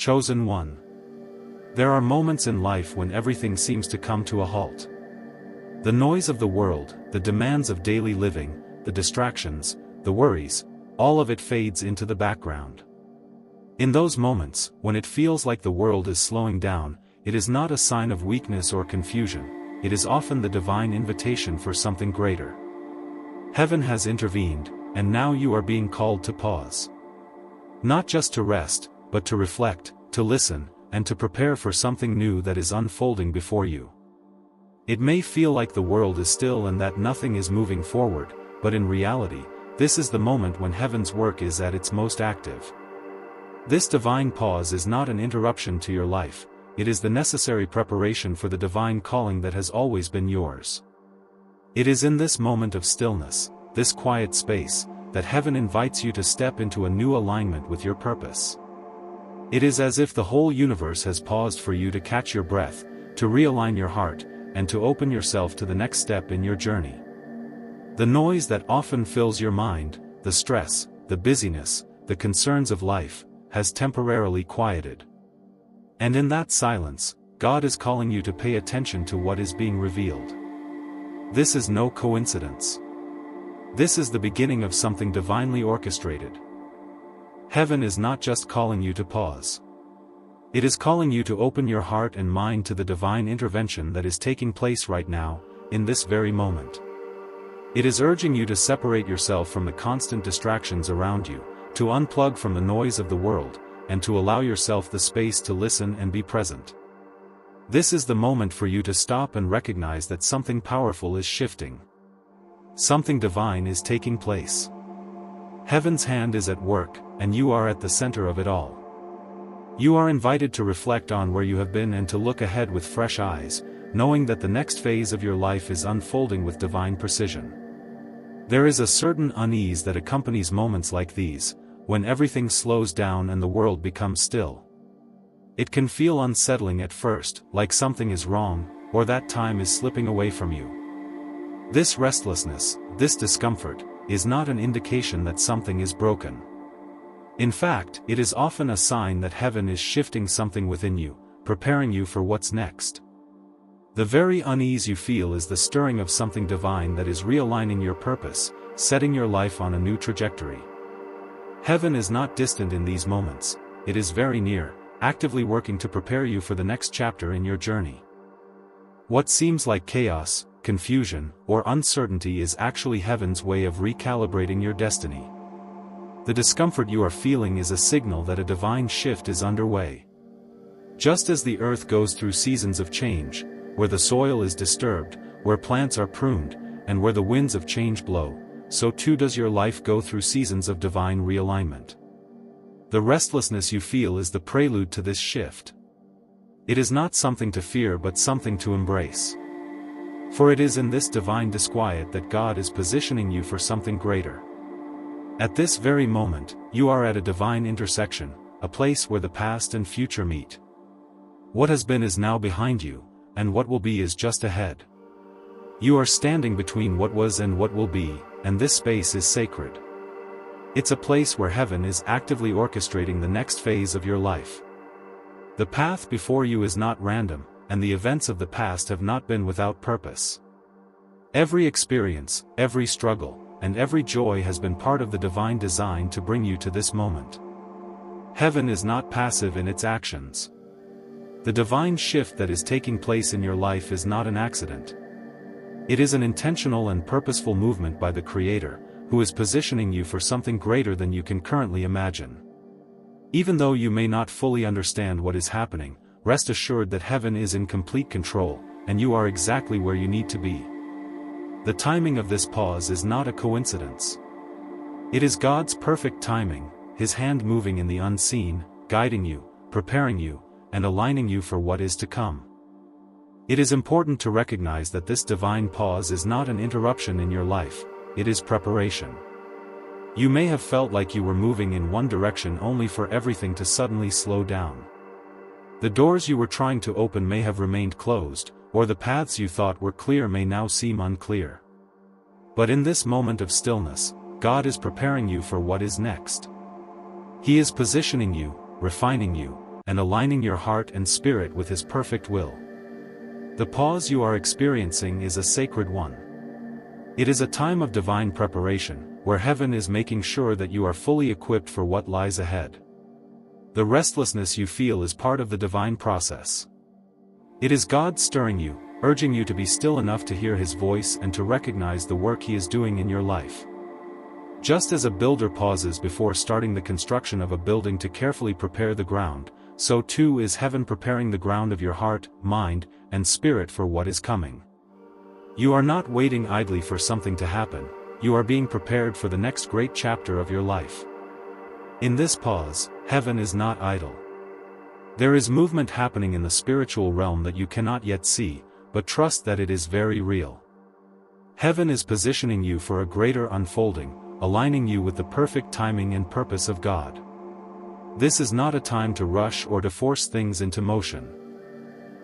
Chosen one. There are moments in life when everything seems to come to a halt. The noise of the world, the demands of daily living, the distractions, the worries, all of it fades into the background. In those moments, when it feels like the world is slowing down, it is not a sign of weakness or confusion, it is often the divine invitation for something greater. Heaven has intervened, and now you are being called to pause. Not just to rest, but to reflect, to listen, and to prepare for something new that is unfolding before you. It may feel like the world is still and that nothing is moving forward, but in reality, this is the moment when heaven's work is at its most active. This divine pause is not an interruption to your life, it is the necessary preparation for the divine calling that has always been yours. It is in this moment of stillness, this quiet space, that heaven invites you to step into a new alignment with your purpose. It is as if the whole universe has paused for you to catch your breath, to realign your heart, and to open yourself to the next step in your journey. The noise that often fills your mind, the stress, the busyness, the concerns of life, has temporarily quieted. And in that silence, God is calling you to pay attention to what is being revealed. This is no coincidence. This is the beginning of something divinely orchestrated. Heaven is not just calling you to pause. It is calling you to open your heart and mind to the divine intervention that is taking place right now, in this very moment. It is urging you to separate yourself from the constant distractions around you, to unplug from the noise of the world, and to allow yourself the space to listen and be present. This is the moment for you to stop and recognize that something powerful is shifting. Something divine is taking place. Heaven's hand is at work, and you are at the center of it all. You are invited to reflect on where you have been and to look ahead with fresh eyes, knowing that the next phase of your life is unfolding with divine precision. There is a certain unease that accompanies moments like these, when everything slows down and the world becomes still. It can feel unsettling at first, like something is wrong, or that time is slipping away from you. This restlessness, this discomfort, is not an indication that something is broken. In fact, it is often a sign that heaven is shifting something within you, preparing you for what's next. The very unease you feel is the stirring of something divine that is realigning your purpose, setting your life on a new trajectory. Heaven is not distant in these moments, it is very near, actively working to prepare you for the next chapter in your journey. What seems like chaos, confusion, or uncertainty is actually heaven's way of recalibrating your destiny. The discomfort you are feeling is a signal that a divine shift is underway. Just as the earth goes through seasons of change, where the soil is disturbed, where plants are pruned, and where the winds of change blow, so too does your life go through seasons of divine realignment. The restlessness you feel is the prelude to this shift. It is not something to fear but something to embrace. For it is in this divine disquiet that God is positioning you for something greater. At this very moment, you are at a divine intersection, a place where the past and future meet. What has been is now behind you, and what will be is just ahead. You are standing between what was and what will be, and this space is sacred. It's a place where heaven is actively orchestrating the next phase of your life. The path before you is not random, and the events of the past have not been without purpose. Every experience, every struggle, and every joy has been part of the divine design to bring you to this moment. Heaven is not passive in its actions. The divine shift that is taking place in your life is not an accident. It is an intentional and purposeful movement by the Creator, who is positioning you for something greater than you can currently imagine. Even though you may not fully understand what is happening, rest assured that heaven is in complete control, and you are exactly where you need to be. The timing of this pause is not a coincidence. It is God's perfect timing, His hand moving in the unseen, guiding you, preparing you, and aligning you for what is to come. It is important to recognize that this divine pause is not an interruption in your life, it is preparation. You may have felt like you were moving in one direction only for everything to suddenly slow down. The doors you were trying to open may have remained closed, or the paths you thought were clear may now seem unclear. But in this moment of stillness, God is preparing you for what is next. He is positioning you, refining you, and aligning your heart and spirit with His perfect will. The pause you are experiencing is a sacred one. It is a time of divine preparation, where heaven is making sure that you are fully equipped for what lies ahead. The restlessness you feel is part of the divine process. It is God stirring you, urging you to be still enough to hear His voice and to recognize the work He is doing in your life. Just as a builder pauses before starting the construction of a building to carefully prepare the ground, so too is heaven preparing the ground of your heart, mind, and spirit for what is coming. You are not waiting idly for something to happen, you are being prepared for the next great chapter of your life. In this pause, heaven is not idle. There is movement happening in the spiritual realm that you cannot yet see, but trust that it is very real. Heaven is positioning you for a greater unfolding, aligning you with the perfect timing and purpose of God. This is not a time to rush or to force things into motion.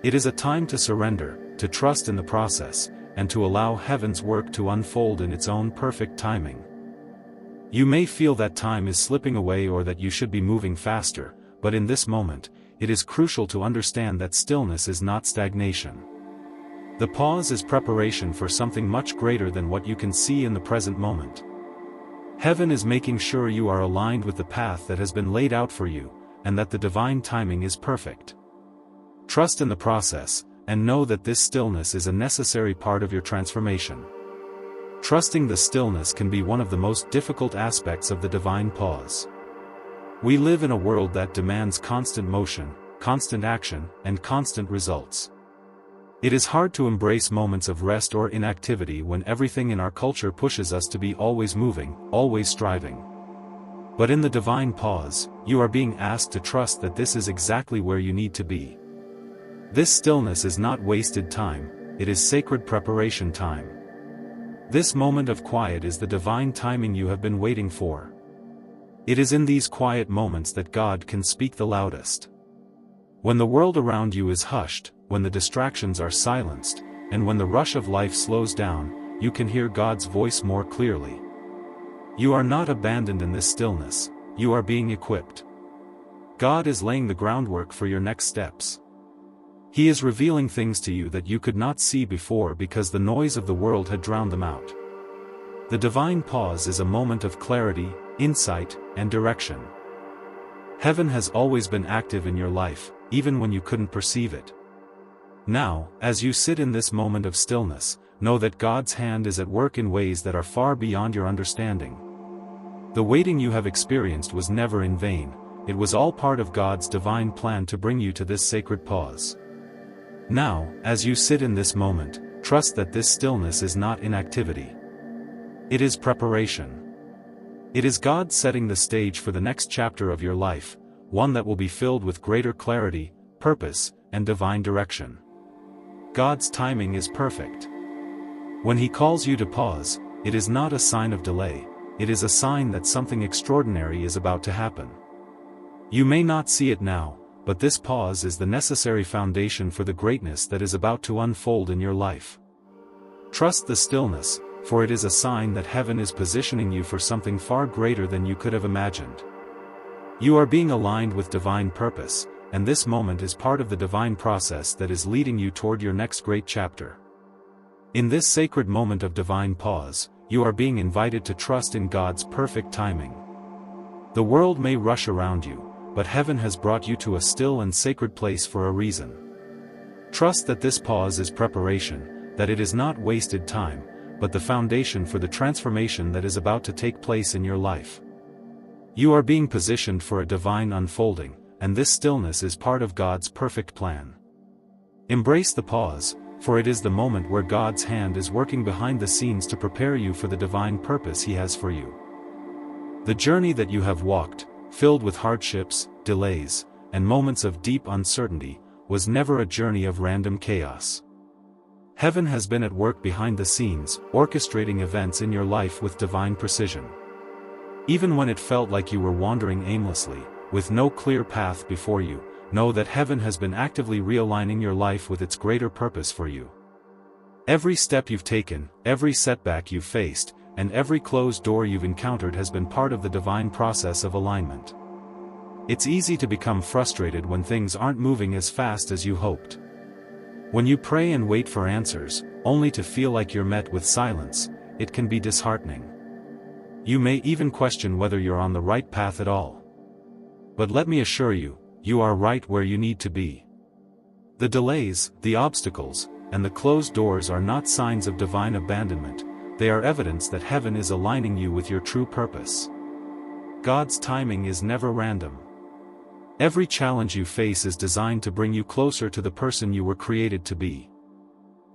It is a time to surrender, to trust in the process, and to allow heaven's work to unfold in its own perfect timing. You may feel that time is slipping away or that you should be moving faster, but in this moment, it is crucial to understand that stillness is not stagnation. The pause is preparation for something much greater than what you can see in the present moment. Heaven is making sure you are aligned with the path that has been laid out for you, and that the divine timing is perfect. Trust in the process, and know that this stillness is a necessary part of your transformation. Trusting the stillness can be one of the most difficult aspects of the divine pause. We live in a world that demands constant motion, constant action, and constant results. It is hard to embrace moments of rest or inactivity when everything in our culture pushes us to be always moving, always striving. But in the divine pause, you are being asked to trust that this is exactly where you need to be. This stillness is not wasted time, it is sacred preparation time. This moment of quiet is the divine timing you have been waiting for. It is in these quiet moments that God can speak the loudest. When the world around you is hushed, when the distractions are silenced, and when the rush of life slows down, you can hear God's voice more clearly. You are not abandoned in this stillness, you are being equipped. God is laying the groundwork for your next steps. He is revealing things to you that you could not see before because the noise of the world had drowned them out. The divine pause is a moment of clarity, insight, and direction. Heaven has always been active in your life, even when you couldn't perceive it. Now, as you sit in this moment of stillness, know that God's hand is at work in ways that are far beyond your understanding. The waiting you have experienced was never in vain, it was all part of God's divine plan to bring you to this sacred pause. Now, as you sit in this moment, trust that this stillness is not inactivity. It is preparation. It is God setting the stage for the next chapter of your life, one that will be filled with greater clarity, purpose, and divine direction. God's timing is perfect. When He calls you to pause, it is not a sign of delay, it is a sign that something extraordinary is about to happen. You may not see it now, but this pause is the necessary foundation for the greatness that is about to unfold in your life. Trust the stillness, for it is a sign that heaven is positioning you for something far greater than you could have imagined. You are being aligned with divine purpose, and this moment is part of the divine process that is leading you toward your next great chapter. In this sacred moment of divine pause, you are being invited to trust in God's perfect timing. The world may rush around you, but heaven has brought you to a still and sacred place for a reason. Trust that this pause is preparation, that it is not wasted time, but the foundation for the transformation that is about to take place in your life. You are being positioned for a divine unfolding, and this stillness is part of God's perfect plan. Embrace the pause, for it is the moment where God's hand is working behind the scenes to prepare you for the divine purpose He has for you. The journey that you have walked, filled with hardships, delays, and moments of deep uncertainty, was never a journey of random chaos. Heaven has been at work behind the scenes, orchestrating events in your life with divine precision. Even when it felt like you were wandering aimlessly, with no clear path before you, know that heaven has been actively realigning your life with its greater purpose for you. Every step you've taken, every setback you've faced, and every closed door you've encountered has been part of the divine process of alignment. It's easy to become frustrated when things aren't moving as fast as you hoped. When you pray and wait for answers, only to feel like you're met with silence, it can be disheartening. You may even question whether you're on the right path at all. But let me assure you, you are right where you need to be. The delays, the obstacles, and the closed doors are not signs of divine abandonment, they are evidence that heaven is aligning you with your true purpose. God's timing is never random. Every challenge you face is designed to bring you closer to the person you were created to be.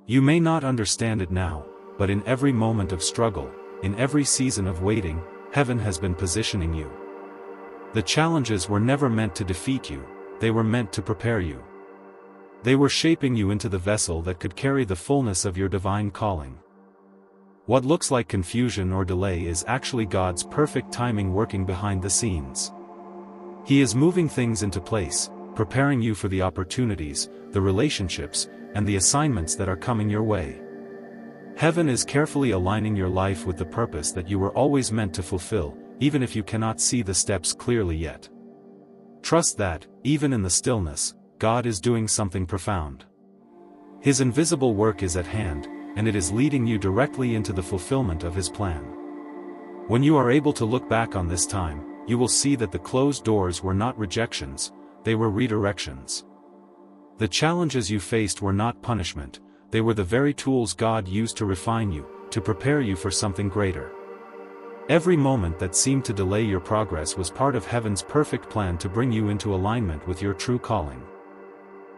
You may not understand it now, but in every moment of struggle, in every season of waiting, heaven has been positioning you. The challenges were never meant to defeat you, they were meant to prepare you. They were shaping you into the vessel that could carry the fullness of your divine calling. What looks like confusion or delay is actually God's perfect timing working behind the scenes. He is moving things into place, preparing you for the opportunities, the relationships, and the assignments that are coming your way. Heaven is carefully aligning your life with the purpose that you were always meant to fulfill, even if you cannot see the steps clearly yet. Trust that, even in the stillness, God is doing something profound. His invisible work is at hand, and it is leading you directly into the fulfillment of His plan. When you are able to look back on this time, you will see that the closed doors were not rejections, they were redirections. The challenges you faced were not punishment, they were the very tools God used to refine you, to prepare you for something greater. Every moment that seemed to delay your progress was part of heaven's perfect plan to bring you into alignment with your true calling.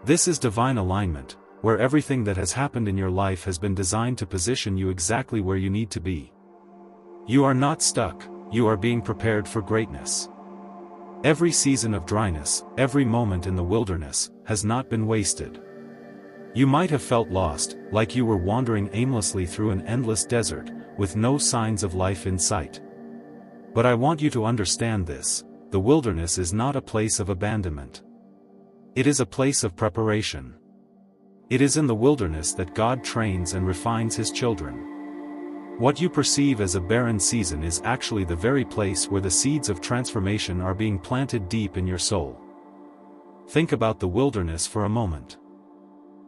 This is divine alignment, where everything that has happened in your life has been designed to position you exactly where you need to be. You are not stuck, you are being prepared for greatness. Every season of dryness, every moment in the wilderness, has not been wasted. You might have felt lost, like you were wandering aimlessly through an endless desert, with no signs of life in sight. But I want you to understand this: the wilderness is not a place of abandonment. It is a place of preparation. It is in the wilderness that God trains and refines His children. What you perceive as a barren season is actually the very place where the seeds of transformation are being planted deep in your soul. Think about the wilderness for a moment.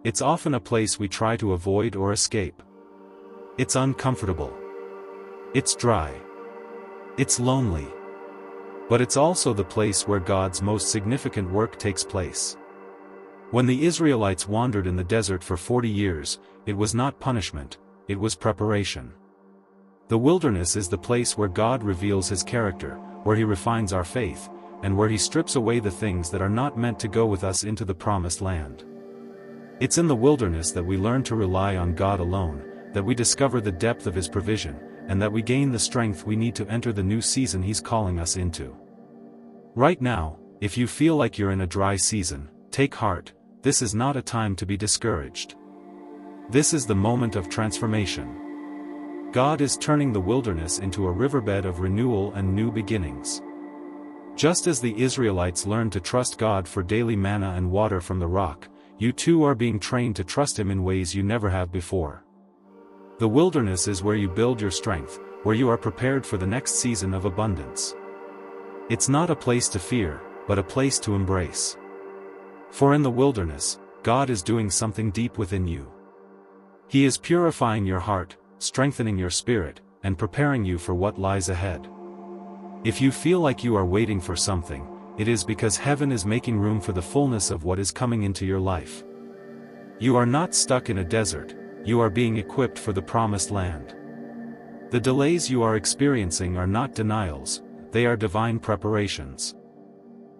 It's often a place we try to avoid or escape. It's uncomfortable. It's dry. It's lonely. But it's also the place where God's most significant work takes place. When the Israelites wandered in the desert for 40 years, it was not punishment, it was preparation. The wilderness is the place where God reveals His character, where He refines our faith, and where He strips away the things that are not meant to go with us into the promised land. It's in the wilderness that we learn to rely on God alone, that we discover the depth of His provision, and that we gain the strength we need to enter the new season He's calling us into. Right now, if you feel like you're in a dry season, take heart, this is not a time to be discouraged. This is the moment of transformation. God is turning the wilderness into a riverbed of renewal and new beginnings. Just as the Israelites learned to trust God for daily manna and water from the rock, you too are being trained to trust Him in ways you never have before. The wilderness is where you build your strength, where you are prepared for the next season of abundance. It's not a place to fear, but a place to embrace. For in the wilderness, God is doing something deep within you. He is purifying your heart, strengthening your spirit, and preparing you for what lies ahead. If you feel like you are waiting for something, it is because heaven is making room for the fullness of what is coming into your life. You are not stuck in a desert, you are being equipped for the promised land. The delays you are experiencing are not denials, they are divine preparations.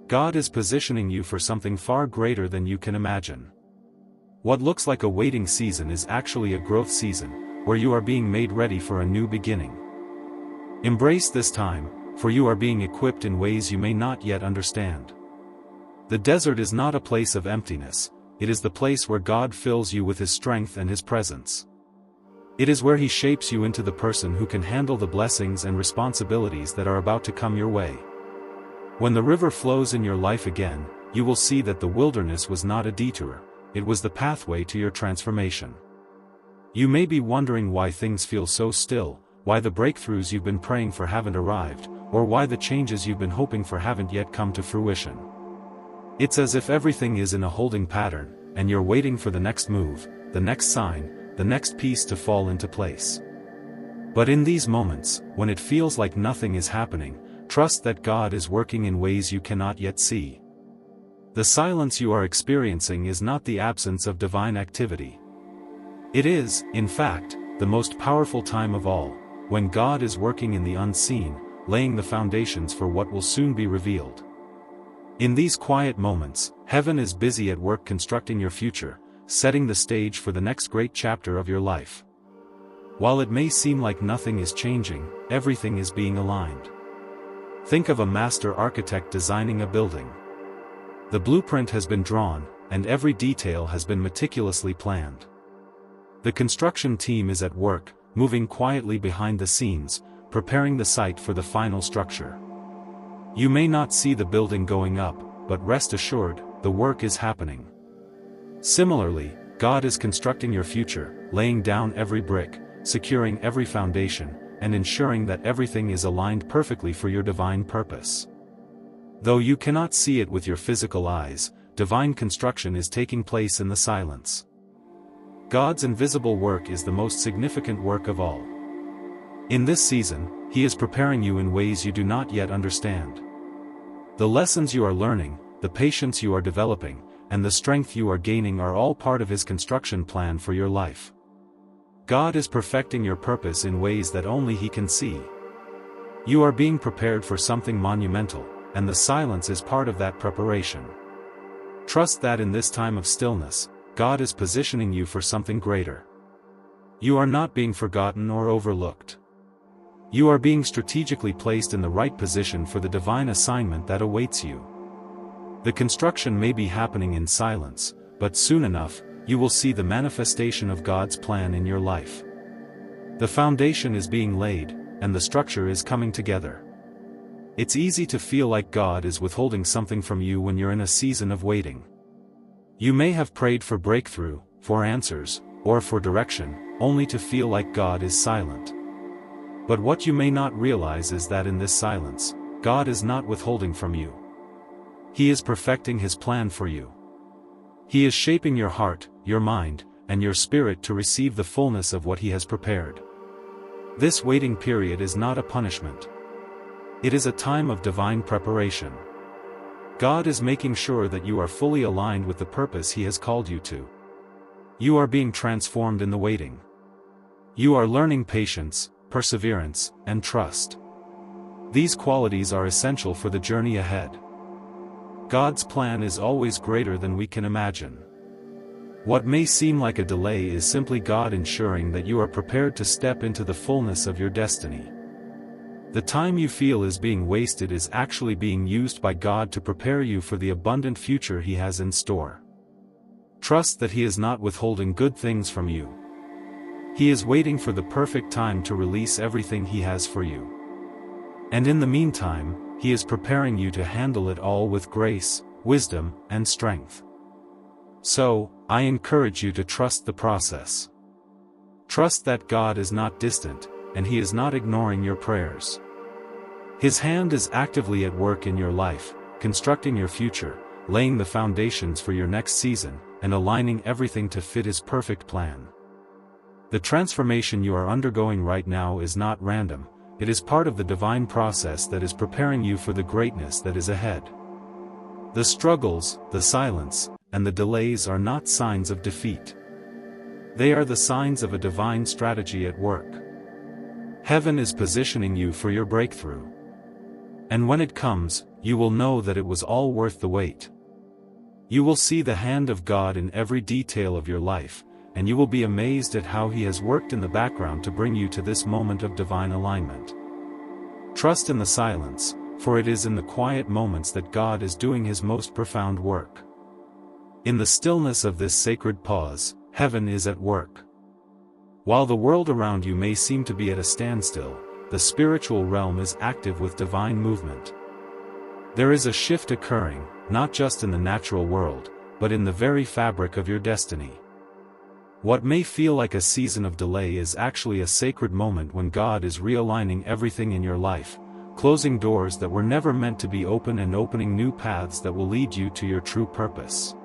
God is positioning you for something far greater than you can imagine. What looks like a waiting season is actually a growth season, where you are being made ready for a new beginning. Embrace this time, for you are being equipped in ways you may not yet understand. The desert is not a place of emptiness, it is the place where God fills you with His strength and His presence. It is where He shapes you into the person who can handle the blessings and responsibilities that are about to come your way. When the river flows in your life again, you will see that the wilderness was not a detour, it was the pathway to your transformation. You may be wondering why things feel so still, why the breakthroughs you've been praying for haven't arrived, or why the changes you've been hoping for haven't yet come to fruition. It's as if everything is in a holding pattern, and you're waiting for the next move, the next sign, the next piece to fall into place. But in these moments, when it feels like nothing is happening, trust that God is working in ways you cannot yet see. The silence you are experiencing is not the absence of divine activity. It is, in fact, the most powerful time of all, when God is working in the unseen, laying the foundations for what will soon be revealed. In these quiet moments, heaven is busy at work constructing your future, setting the stage for the next great chapter of your life. While it may seem like nothing is changing, everything is being aligned. Think of a master architect designing a building. The blueprint has been drawn, and every detail has been meticulously planned. The construction team is at work, moving quietly behind the scenes, preparing the site for the final structure. You may not see the building going up, but rest assured, the work is happening. Similarly, God is constructing your future, laying down every brick, securing every foundation, and ensuring that everything is aligned perfectly for your divine purpose. Though you cannot see it with your physical eyes, divine construction is taking place in the silence. God's invisible work is the most significant work of all. In this season, He is preparing you in ways you do not yet understand. The lessons you are learning, the patience you are developing, and the strength you are gaining are all part of His construction plan for your life. God is perfecting your purpose in ways that only He can see. You are being prepared for something monumental, and the silence is part of that preparation. Trust that in this time of stillness, God is positioning you for something greater. You are not being forgotten or overlooked. You are being strategically placed in the right position for the divine assignment that awaits you. The construction may be happening in silence, but soon enough, you will see the manifestation of God's plan in your life. The foundation is being laid, and the structure is coming together. It's easy to feel like God is withholding something from you when you're in a season of waiting. You may have prayed for breakthrough, for answers, or for direction, only to feel like God is silent. But what you may not realize is that in this silence, God is not withholding from you. He is perfecting His plan for you. He is shaping your heart, your mind, and your spirit to receive the fullness of what He has prepared. This waiting period is not a punishment. It is a time of divine preparation. God is making sure that you are fully aligned with the purpose He has called you to. You are being transformed in the waiting. You are learning patience, perseverance, and trust. These qualities are essential for the journey ahead. God's plan is always greater than we can imagine. What may seem like a delay is simply God ensuring that you are prepared to step into the fullness of your destiny. The time you feel is being wasted is actually being used by God to prepare you for the abundant future He has in store. Trust that He is not withholding good things from you. He is waiting for the perfect time to release everything He has for you. And in the meantime, He is preparing you to handle it all with grace, wisdom, and strength. So, I encourage you to trust the process. Trust that God is not distant, and He is not ignoring your prayers. His hand is actively at work in your life, constructing your future, laying the foundations for your next season, and aligning everything to fit His perfect plan. The transformation you are undergoing right now is not random, it is part of the divine process that is preparing you for the greatness that is ahead. The struggles, the silence, and the delays are not signs of defeat. They are the signs of a divine strategy at work. Heaven is positioning you for your breakthrough. And when it comes, you will know that it was all worth the wait. You will see the hand of God in every detail of your life, and you will be amazed at how He has worked in the background to bring you to this moment of divine alignment. Trust in the silence, for it is in the quiet moments that God is doing His most profound work. In the stillness of this sacred pause, heaven is at work. While the world around you may seem to be at a standstill, the spiritual realm is active with divine movement. There is a shift occurring, not just in the natural world, but in the very fabric of your destiny. What may feel like a season of delay is actually a sacred moment when God is realigning everything in your life, closing doors that were never meant to be open and opening new paths that will lead you to your true purpose.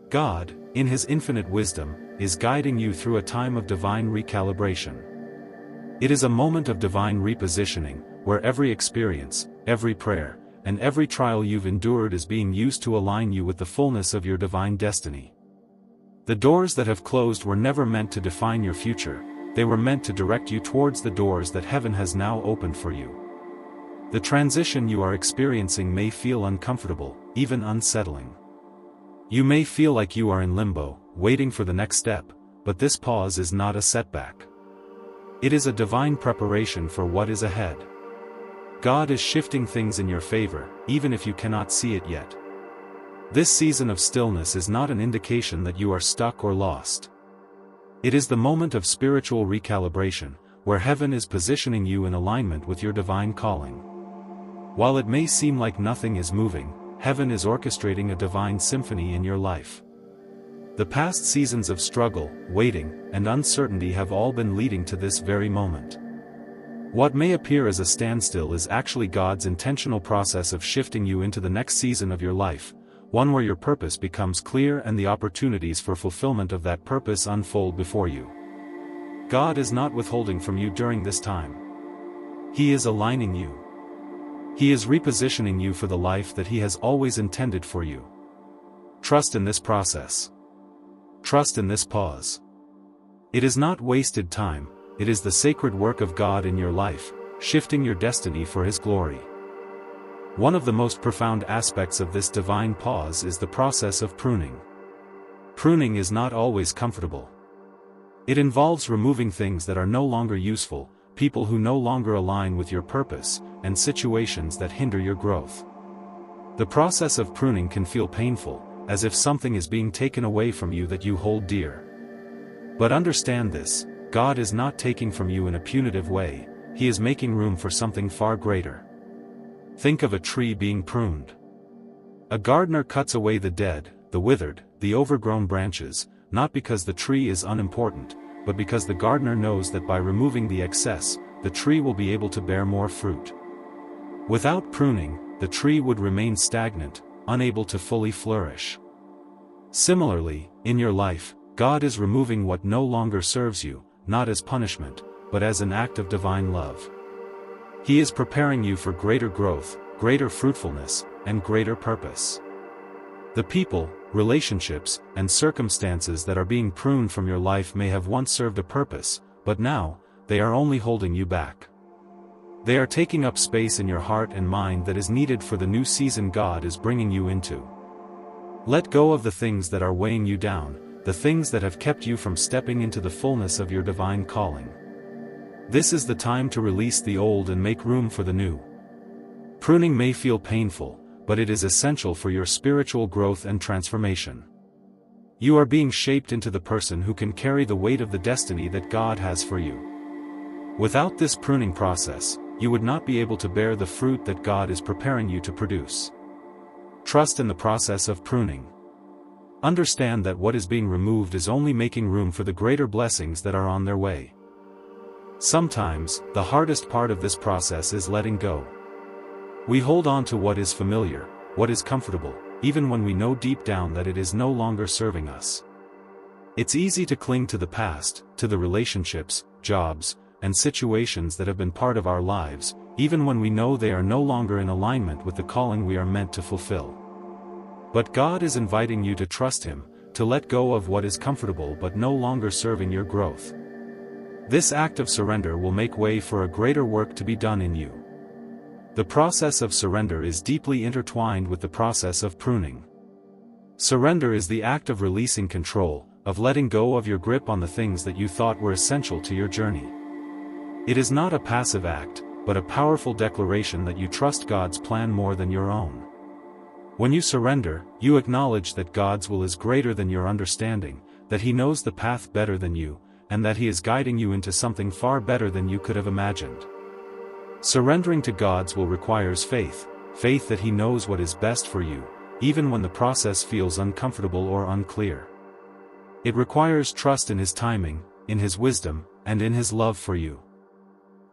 God, in His infinite wisdom, is guiding you through a time of divine recalibration. It is a moment of divine repositioning, where every experience, every prayer, and every trial you've endured is being used to align you with the fullness of your divine destiny. The doors that have closed were never meant to define your future, they were meant to direct you towards the doors that heaven has now opened for you. The transition you are experiencing may feel uncomfortable, even unsettling. You may feel like you are in limbo, waiting for the next step, but this pause is not a setback. It is a divine preparation for what is ahead. God is shifting things in your favor, even if you cannot see it yet. This season of stillness is not an indication that you are stuck or lost. It is the moment of spiritual recalibration, where heaven is positioning you in alignment with your divine calling. While it may seem like nothing is moving, heaven is orchestrating a divine symphony in your life. The past seasons of struggle, waiting, and uncertainty have all been leading to this very moment. What may appear as a standstill is actually God's intentional process of shifting you into the next season of your life, one where your purpose becomes clear and the opportunities for fulfillment of that purpose unfold before you. God is not withholding from you during this time. He is aligning you. He is repositioning you for the life that He has always intended for you. Trust in this process. Trust in this pause. It is not wasted time, it is the sacred work of God in your life, shifting your destiny for His glory. One of the most profound aspects of this divine pause is the process of pruning. Pruning is not always comfortable. It involves removing things that are no longer useful, people who no longer align with your purpose, and situations that hinder your growth. The process of pruning can feel painful, as if something is being taken away from you that you hold dear. But understand this, God is not taking from you in a punitive way, He is making room for something far greater. Think of a tree being pruned. A gardener cuts away the dead, the withered, the overgrown branches, not because the tree is unimportant, but because the gardener knows that by removing the excess, the tree will be able to bear more fruit. Without pruning, the tree would remain stagnant, unable to fully flourish. Similarly, in your life, God is removing what no longer serves you, not as punishment, but as an act of divine love. He is preparing you for greater growth, greater fruitfulness, and greater purpose. The people, relationships, and circumstances that are being pruned from your life may have once served a purpose, but now, they are only holding you back. They are taking up space in your heart and mind that is needed for the new season God is bringing you into. Let go of the things that are weighing you down, the things that have kept you from stepping into the fullness of your divine calling. This is the time to release the old and make room for the new. Pruning may feel painful, but it is essential for your spiritual growth and transformation. You are being shaped into the person who can carry the weight of the destiny that God has for you. Without this pruning process, you would not be able to bear the fruit that God is preparing you to produce. Trust in the process of pruning. Understand that what is being removed is only making room for the greater blessings that are on their way. Sometimes, the hardest part of this process is letting go. We hold on to what is familiar, what is comfortable, even when we know deep down that it is no longer serving us. It's easy to cling to the past, to the relationships, jobs, and situations that have been part of our lives, even when we know they are no longer in alignment with the calling we are meant to fulfill. But God is inviting you to trust Him, to let go of what is comfortable but no longer serving your growth. This act of surrender will make way for a greater work to be done in you. The process of surrender is deeply intertwined with the process of pruning. Surrender is the act of releasing control, of letting go of your grip on the things that you thought were essential to your journey. It is not a passive act, but a powerful declaration that you trust God's plan more than your own. When you surrender, you acknowledge that God's will is greater than your understanding, that He knows the path better than you, and that He is guiding you into something far better than you could have imagined. Surrendering to God's will requires faith, faith that He knows what is best for you, even when the process feels uncomfortable or unclear. It requires trust in His timing, in His wisdom, and in His love for you.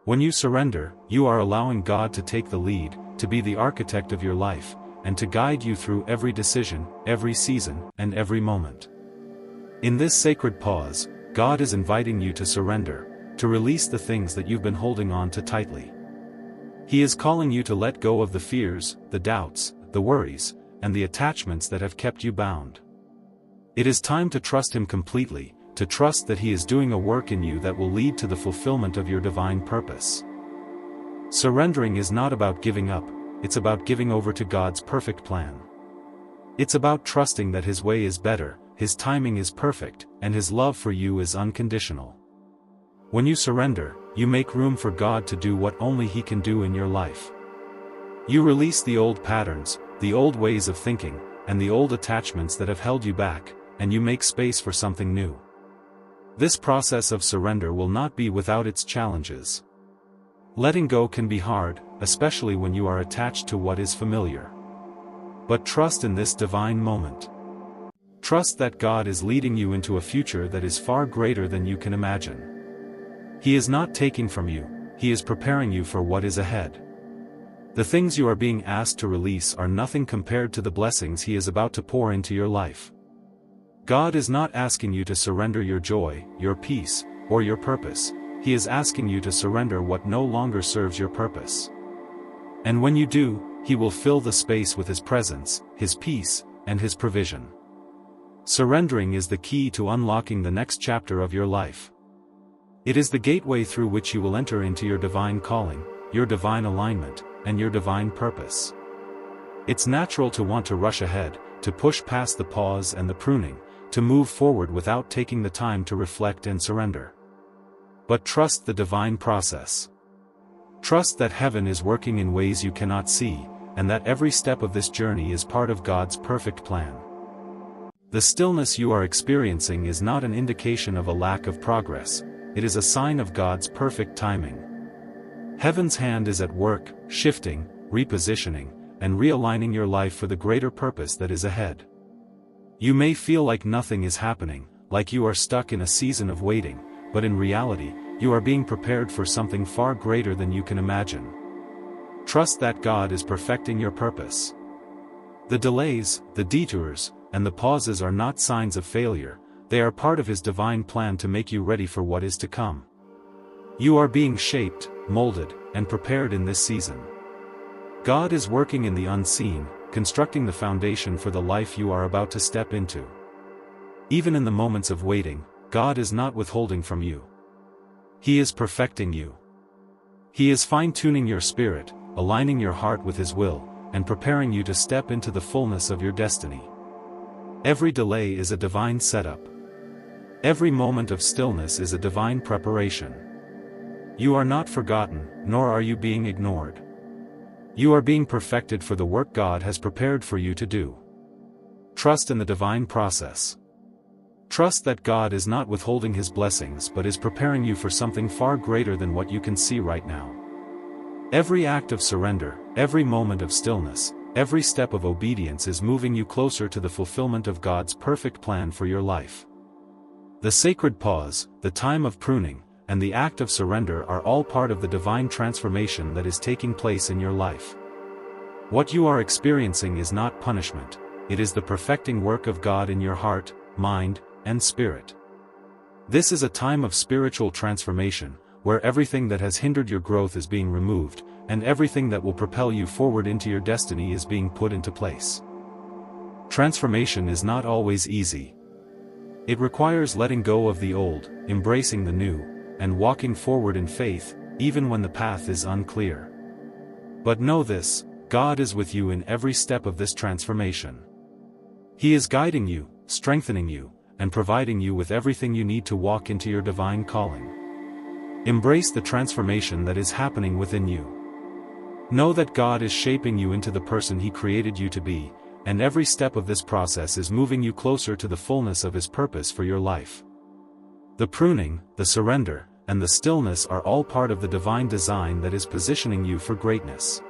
When you surrender, you are allowing God to take the lead, to be the architect of your life, and to guide you through every decision, every season, and every moment. In this sacred pause, God is inviting you to surrender, to release the things that you've been holding on to tightly. He is calling you to let go of the fears, the doubts, the worries, and the attachments that have kept you bound. It is time to trust Him completely, to trust that He is doing a work in you that will lead to the fulfillment of your divine purpose. Surrendering is not about giving up, it's about giving over to God's perfect plan. It's about trusting that His way is better, His timing is perfect, and His love for you is unconditional. When you surrender, you make room for God to do what only He can do in your life. You release the old patterns, the old ways of thinking, and the old attachments that have held you back, and you make space for something new. This process of surrender will not be without its challenges. Letting go can be hard, especially when you are attached to what is familiar. But trust in this divine moment. Trust that God is leading you into a future that is far greater than you can imagine. He is not taking from you, He is preparing you for what is ahead. The things you are being asked to release are nothing compared to the blessings He is about to pour into your life. God is not asking you to surrender your joy, your peace, or your purpose. He is asking you to surrender what no longer serves your purpose. And when you do, He will fill the space with His presence, His peace, and His provision. Surrendering is the key to unlocking the next chapter of your life. It is the gateway through which you will enter into your divine calling, your divine alignment, and your divine purpose. It's natural to want to rush ahead, to push past the pause and the pruning, to move forward without taking the time to reflect and surrender. But trust the divine process. Trust that heaven is working in ways you cannot see, and that every step of this journey is part of God's perfect plan. The stillness you are experiencing is not an indication of a lack of progress, it is a sign of God's perfect timing. Heaven's hand is at work, shifting, repositioning, and realigning your life for the greater purpose that is ahead. You may feel like nothing is happening, like you are stuck in a season of waiting, but in reality, you are being prepared for something far greater than you can imagine. Trust that God is perfecting your purpose. The delays, the detours, and the pauses are not signs of failure, they are part of His divine plan to make you ready for what is to come. You are being shaped, molded, and prepared in this season. God is working in the unseen, constructing the foundation for the life you are about to step into. Even in the moments of waiting, God is not withholding from you. He is perfecting you. He is fine-tuning your spirit, aligning your heart with His will, and preparing you to step into the fullness of your destiny. Every delay is a divine setup. Every moment of stillness is a divine preparation. You are not forgotten, nor are you being ignored. You are being perfected for the work God has prepared for you to do. Trust in the divine process. Trust that God is not withholding His blessings but is preparing you for something far greater than what you can see right now. Every act of surrender, every moment of stillness, every step of obedience is moving you closer to the fulfillment of God's perfect plan for your life. The sacred pause, the time of pruning, and the act of surrender are all part of the divine transformation that is taking place in your life. What you are experiencing is not punishment, it is the perfecting work of God in your heart, mind, and spirit. This is a time of spiritual transformation, where everything that has hindered your growth is being removed, and everything that will propel you forward into your destiny is being put into place. Transformation is not always easy. It requires letting go of the old, embracing the new, and walking forward in faith, even when the path is unclear. But know this, God is with you in every step of this transformation. He is guiding you, strengthening you, and providing you with everything you need to walk into your divine calling. Embrace the transformation that is happening within you. Know that God is shaping you into the person He created you to be, and every step of this process is moving you closer to the fullness of His purpose for your life. The pruning, the surrender, and the stillness are all part of the divine design that is positioning you for greatness.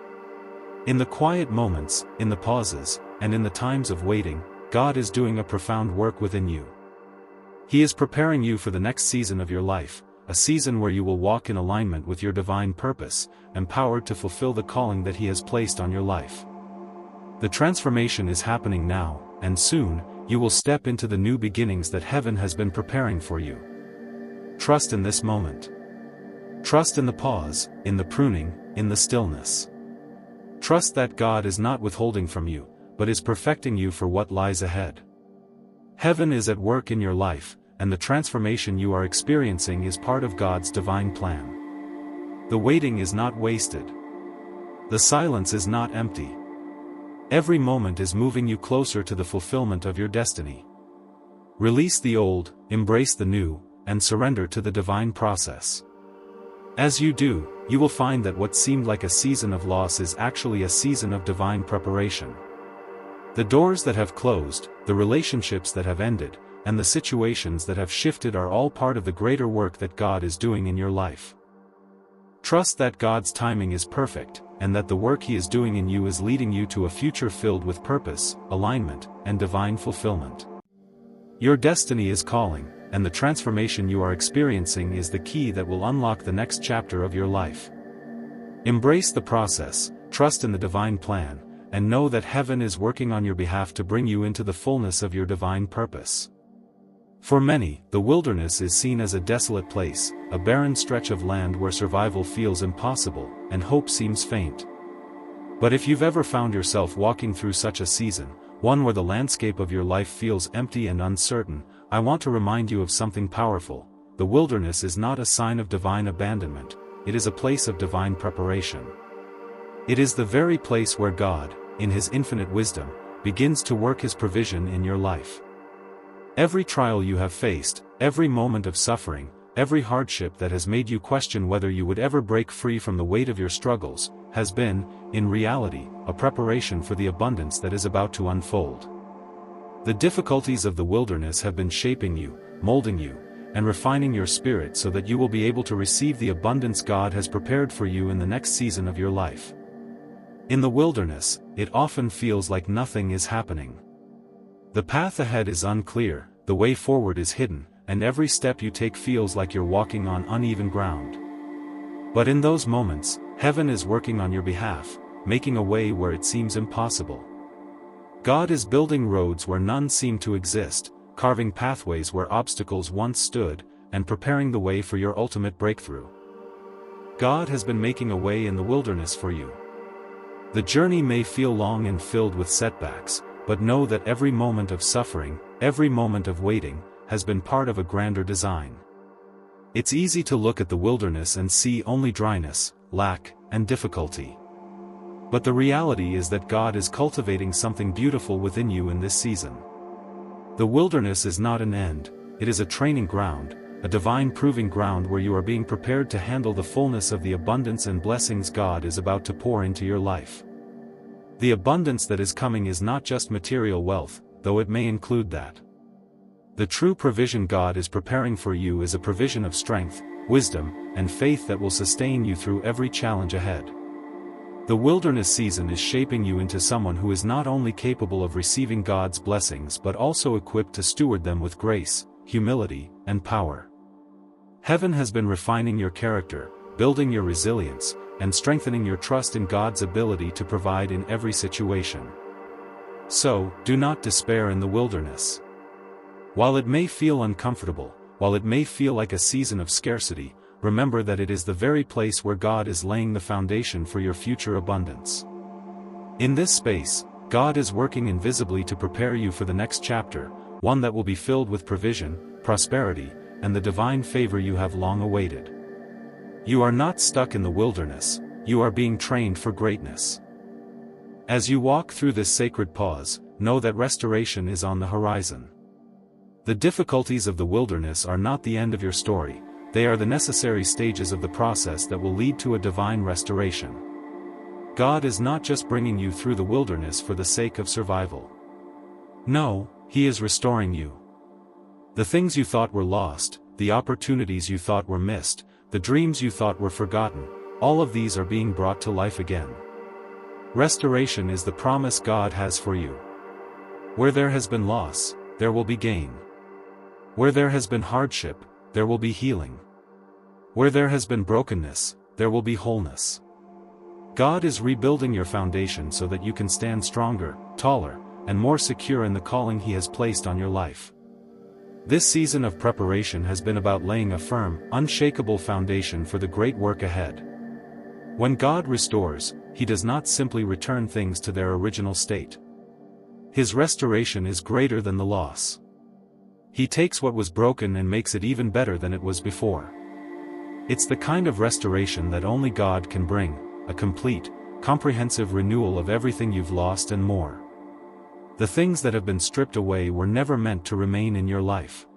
In the quiet moments, in the pauses, and in the times of waiting, God is doing a profound work within you. He is preparing you for the next season of your life, a season where you will walk in alignment with your divine purpose, empowered to fulfill the calling that He has placed on your life. The transformation is happening now, and soon, you will step into the new beginnings that heaven has been preparing for you. Trust in this moment. Trust in the pause, in the pruning, in the stillness. Trust that God is not withholding from you, but is perfecting you for what lies ahead. Heaven is at work in your life, and the transformation you are experiencing is part of God's divine plan. The waiting is not wasted. The silence is not empty. Every moment is moving you closer to the fulfillment of your destiny. Release the old, embrace the new, and surrender to the divine process. As you do, you will find that what seemed like a season of loss is actually a season of divine preparation. The doors that have closed, the relationships that have ended, and the situations that have shifted are all part of the greater work that God is doing in your life. Trust that God's timing is perfect, and that the work He is doing in you is leading you to a future filled with purpose, alignment, and divine fulfillment. Your destiny is calling, and the transformation you are experiencing is the key that will unlock the next chapter of your life. Embrace the process, trust in the divine plan, and know that heaven is working on your behalf to bring you into the fullness of your divine purpose. For many, the wilderness is seen as a desolate place, a barren stretch of land where survival feels impossible, and hope seems faint. But if you've ever found yourself walking through such a season, one where the landscape of your life feels empty and uncertain, I want to remind you of something powerful. The wilderness is not a sign of divine abandonment, it is a place of divine preparation. It is the very place where God, in His infinite wisdom, begins to work His provision in your life. Every trial you have faced, every moment of suffering, every hardship that has made you question whether you would ever break free from the weight of your struggles, has been, in reality, a preparation for the abundance that is about to unfold. The difficulties of the wilderness have been shaping you, molding you, and refining your spirit so that you will be able to receive the abundance God has prepared for you in the next season of your life. In the wilderness, it often feels like nothing is happening. The path ahead is unclear, the way forward is hidden, and every step you take feels like you're walking on uneven ground. But in those moments, heaven is working on your behalf, making a way where it seems impossible. God is building roads where none seem to exist, carving pathways where obstacles once stood, and preparing the way for your ultimate breakthrough. God has been making a way in the wilderness for you. The journey may feel long and filled with setbacks, but know that every moment of suffering, every moment of waiting, has been part of a grander design. It's easy to look at the wilderness and see only dryness, lack, and difficulty. But the reality is that God is cultivating something beautiful within you in this season. The wilderness is not an end, it is a training ground, a divine proving ground where you are being prepared to handle the fullness of the abundance and blessings God is about to pour into your life. The abundance that is coming is not just material wealth, though it may include that. The true provision God is preparing for you is a provision of strength, wisdom, and faith that will sustain you through every challenge ahead. The wilderness season is shaping you into someone who is not only capable of receiving God's blessings but also equipped to steward them with grace, humility, and power. Heaven has been refining your character, building your resilience, and strengthening your trust in God's ability to provide in every situation. So, do not despair in the wilderness. While it may feel uncomfortable, while it may feel like a season of scarcity, remember that it is the very place where God is laying the foundation for your future abundance. In this space, God is working invisibly to prepare you for the next chapter, one that will be filled with provision, prosperity, and the divine favor you have long awaited. You are not stuck in the wilderness, you are being trained for greatness. As you walk through this sacred pause, know that restoration is on the horizon. The difficulties of the wilderness are not the end of your story, they are the necessary stages of the process that will lead to a divine restoration. God is not just bringing you through the wilderness for the sake of survival. No, He is restoring you. The things you thought were lost, the opportunities you thought were missed, the dreams you thought were forgotten, all of these are being brought to life again. Restoration is the promise God has for you. Where there has been loss, there will be gain. Where there has been hardship, there will be healing. Where there has been brokenness, there will be wholeness. God is rebuilding your foundation so that you can stand stronger, taller, and more secure in the calling He has placed on your life. This season of preparation has been about laying a firm, unshakable foundation for the great work ahead. When God restores, He does not simply return things to their original state. His restoration is greater than the loss. He takes what was broken and makes it even better than it was before. It's the kind of restoration that only God can bring, a complete, comprehensive renewal of everything you've lost and more. The things that have been stripped away were never meant to remain in your life.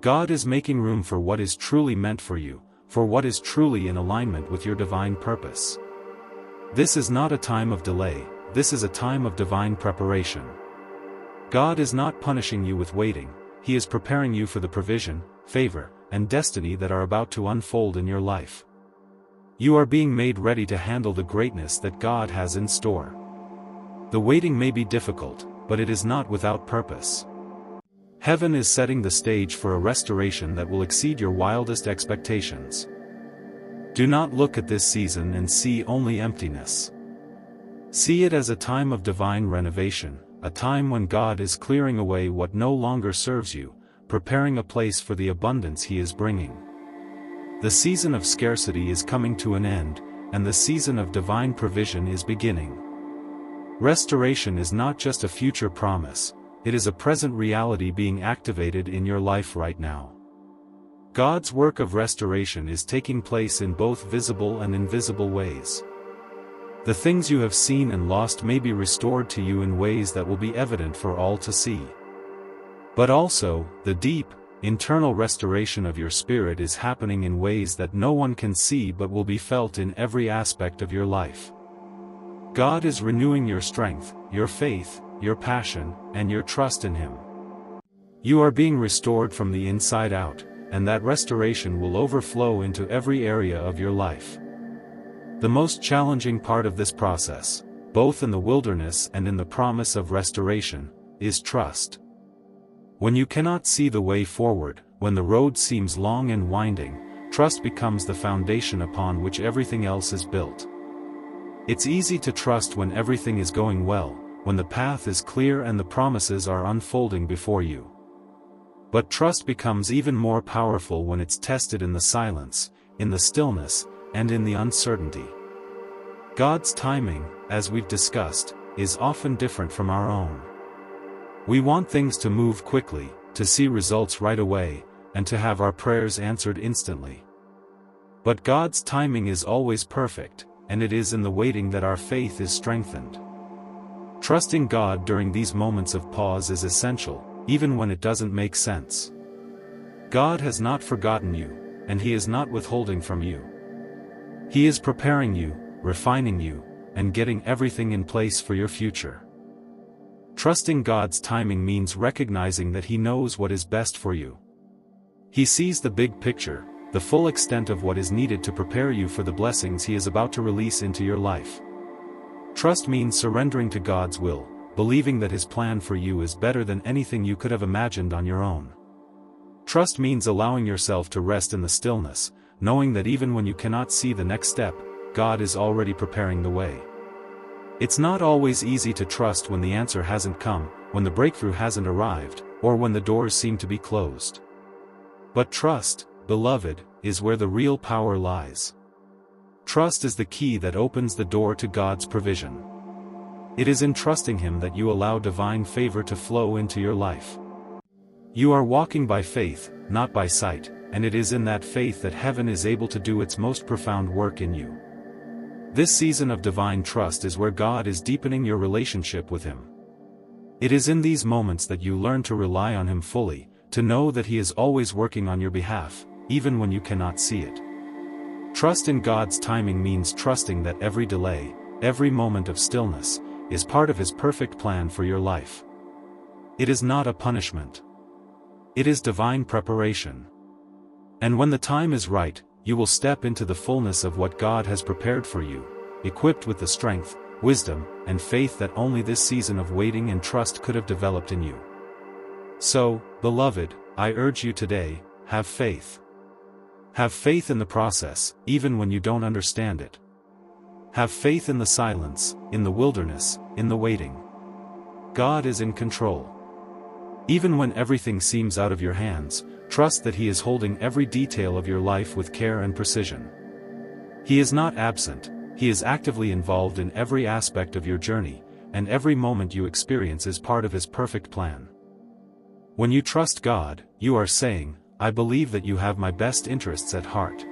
God is making room for what is truly meant for you, for what is truly in alignment with your divine purpose. This is not a time of delay, this is a time of divine preparation. God is not punishing you with waiting, He is preparing you for the provision, favor, and destiny that are about to unfold in your life. You are being made ready to handle the greatness that God has in store. The waiting may be difficult, but it is not without purpose. Heaven is setting the stage for a restoration that will exceed your wildest expectations. Do not look at this season and see only emptiness. See it as a time of divine renovation, a time when God is clearing away what no longer serves you, preparing a place for the abundance He is bringing. The season of scarcity is coming to an end, and the season of divine provision is beginning. Restoration is not just a future promise, it is a present reality being activated in your life right now. God's work of restoration is taking place in both visible and invisible ways. The things you have seen and lost may be restored to you in ways that will be evident for all to see. But also, the deep, internal restoration of your spirit is happening in ways that no one can see but will be felt in every aspect of your life. God is renewing your strength, your faith, your passion, and your trust in Him. You are being restored from the inside out, and that restoration will overflow into every area of your life. The most challenging part of this process, both in the wilderness and in the promise of restoration, is trust. When you cannot see the way forward, when the road seems long and winding, trust becomes the foundation upon which everything else is built. It's easy to trust when everything is going well, when the path is clear and the promises are unfolding before you. But trust becomes even more powerful when it's tested in the silence, in the stillness, and in the uncertainty. God's timing, as we've discussed, is often different from our own. We want things to move quickly, to see results right away, and to have our prayers answered instantly. But God's timing is always perfect, and it is in the waiting that our faith is strengthened. Trusting God during these moments of pause is essential, even when it doesn't make sense. God has not forgotten you, and He is not withholding from you. He is preparing you, refining you, and getting everything in place for your future. Trusting God's timing means recognizing that He knows what is best for you. He sees the big picture, the full extent of what is needed to prepare you for the blessings He is about to release into your life. Trust means surrendering to God's will, believing that His plan for you is better than anything you could have imagined on your own. Trust means allowing yourself to rest in the stillness, knowing that even when you cannot see the next step, God is already preparing the way. It's not always easy to trust when the answer hasn't come, when the breakthrough hasn't arrived, or when the doors seem to be closed. But trust, beloved, is where the real power lies. Trust is the key that opens the door to God's provision. It is in trusting Him that you allow divine favor to flow into your life. You are walking by faith, not by sight, and it is in that faith that heaven is able to do its most profound work in you. This season of divine trust is where God is deepening your relationship with Him. It is in these moments that you learn to rely on Him fully, to know that He is always working on your behalf, even when you cannot see it. Trust in God's timing means trusting that every delay, every moment of stillness, is part of His perfect plan for your life. It is not a punishment. It is divine preparation. And when the time is right, you will step into the fullness of what God has prepared for you, equipped with the strength, wisdom, and faith that only this season of waiting and trust could have developed in you. So, beloved, I urge you today, have faith. Have faith in the process, even when you don't understand it. Have faith in the silence, in the wilderness, in the waiting. God is in control. Even when everything seems out of your hands, trust that He is holding every detail of your life with care and precision. He is not absent, He is actively involved in every aspect of your journey, and every moment you experience is part of His perfect plan. When you trust God, you are saying, I believe that you have my best interests at heart.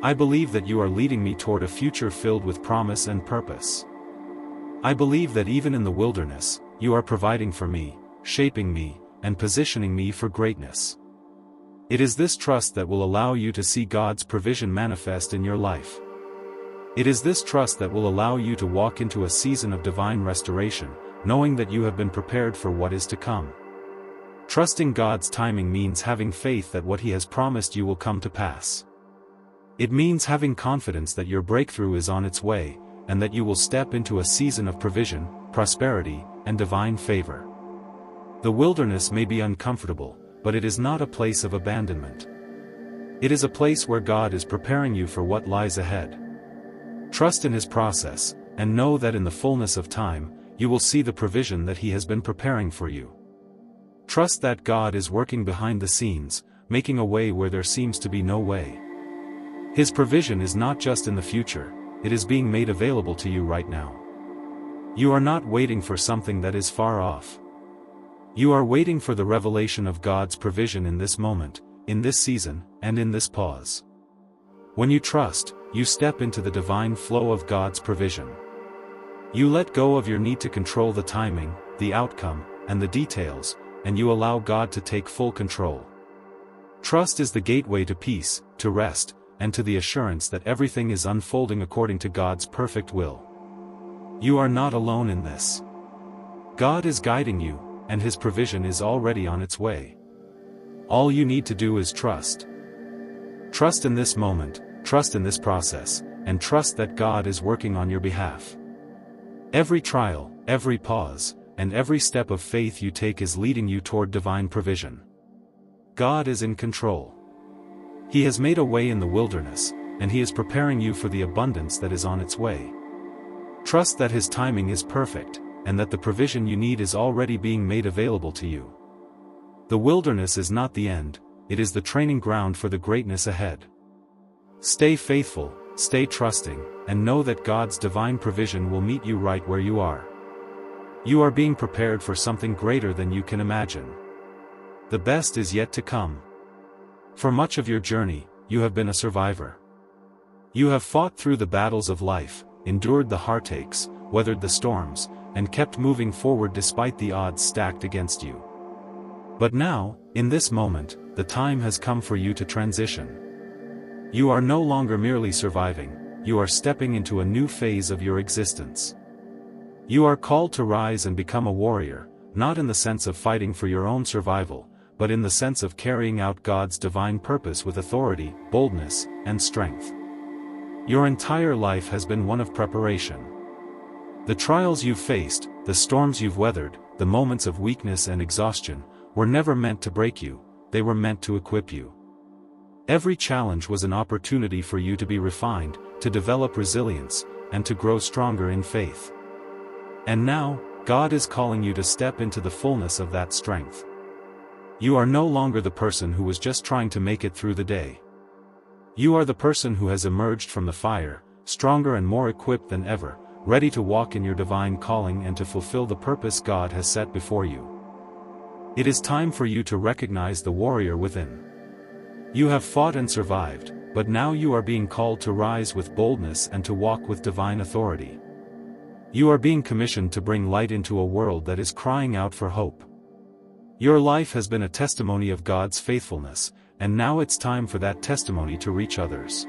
I believe that you are leading me toward a future filled with promise and purpose. I believe that even in the wilderness, you are providing for me, shaping me, and positioning me for greatness. It is this trust that will allow you to see God's provision manifest in your life. It is this trust that will allow you to walk into a season of divine restoration, knowing that you have been prepared for what is to come. Trusting God's timing means having faith that what He has promised you will come to pass. It means having confidence that your breakthrough is on its way, and that you will step into a season of provision, prosperity, and divine favor. The wilderness may be uncomfortable, but it is not a place of abandonment. It is a place where God is preparing you for what lies ahead. Trust in His process, and know that in the fullness of time, you will see the provision that He has been preparing for you. Trust that God is working behind the scenes, making a way where there seems to be no way. His provision is not just in the future, it is being made available to you right now. You are not waiting for something that is far off. You are waiting for the revelation of God's provision in this moment, in this season, and in this pause. When you trust, you step into the divine flow of God's provision. You let go of your need to control the timing, the outcome, and the details, and you allow God to take full control. Trust is the gateway to peace, to rest, and to the assurance that everything is unfolding according to God's perfect will. You are not alone in this. God is guiding you, and His provision is already on its way. All you need to do is trust. Trust in this moment, trust in this process, and trust that God is working on your behalf. Every trial, every pause, and every step of faith you take is leading you toward divine provision. God is in control. He has made a way in the wilderness, and He is preparing you for the abundance that is on its way. Trust that His timing is perfect, and that the provision you need is already being made available to you. The wilderness is not the end, it is the training ground for the greatness ahead. Stay faithful, stay trusting, and know that God's divine provision will meet you right where you are. You are being prepared for something greater than you can imagine. The best is yet to come. For much of your journey, you have been a survivor. You have fought through the battles of life, endured the heartaches, weathered the storms, and kept moving forward despite the odds stacked against you. But now, in this moment, the time has come for you to transition. You are no longer merely surviving, you are stepping into a new phase of your existence. You are called to rise and become a warrior, not in the sense of fighting for your own survival, but in the sense of carrying out God's divine purpose with authority, boldness, and strength. Your entire life has been one of preparation. The trials you've faced, the storms you've weathered, the moments of weakness and exhaustion, were never meant to break you, they were meant to equip you. Every challenge was an opportunity for you to be refined, to develop resilience, and to grow stronger in faith. And now, God is calling you to step into the fullness of that strength. You are no longer the person who was just trying to make it through the day. You are the person who has emerged from the fire, stronger and more equipped than ever, ready to walk in your divine calling and to fulfill the purpose God has set before you. It is time for you to recognize the warrior within. You have fought and survived, but now you are being called to rise with boldness and to walk with divine authority. You are being commissioned to bring light into a world that is crying out for hope. Your life has been a testimony of God's faithfulness, and now it's time for that testimony to reach others.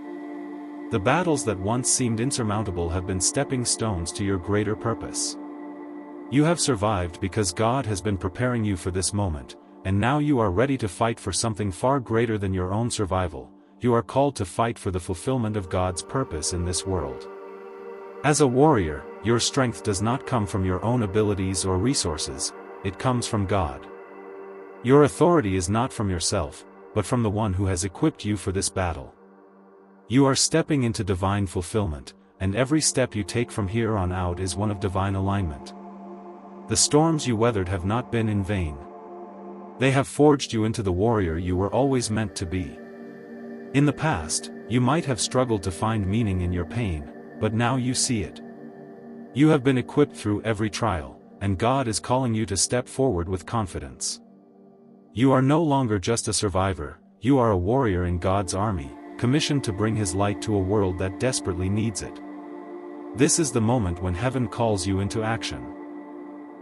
The battles that once seemed insurmountable have been stepping stones to your greater purpose. You have survived because God has been preparing you for this moment, and now you are ready to fight for something far greater than your own survival. You are called to fight for the fulfillment of God's purpose in this world. As a warrior, your strength does not come from your own abilities or resources, it comes from God. Your authority is not from yourself, but from the one who has equipped you for this battle. You are stepping into divine fulfillment, and every step you take from here on out is one of divine alignment. The storms you weathered have not been in vain. They have forged you into the warrior you were always meant to be. In the past, you might have struggled to find meaning in your pain, but now you see it. You have been equipped through every trial, and God is calling you to step forward with confidence. You are no longer just a survivor, you are a warrior in God's army, commissioned to bring His light to a world that desperately needs it. This is the moment when heaven calls you into action.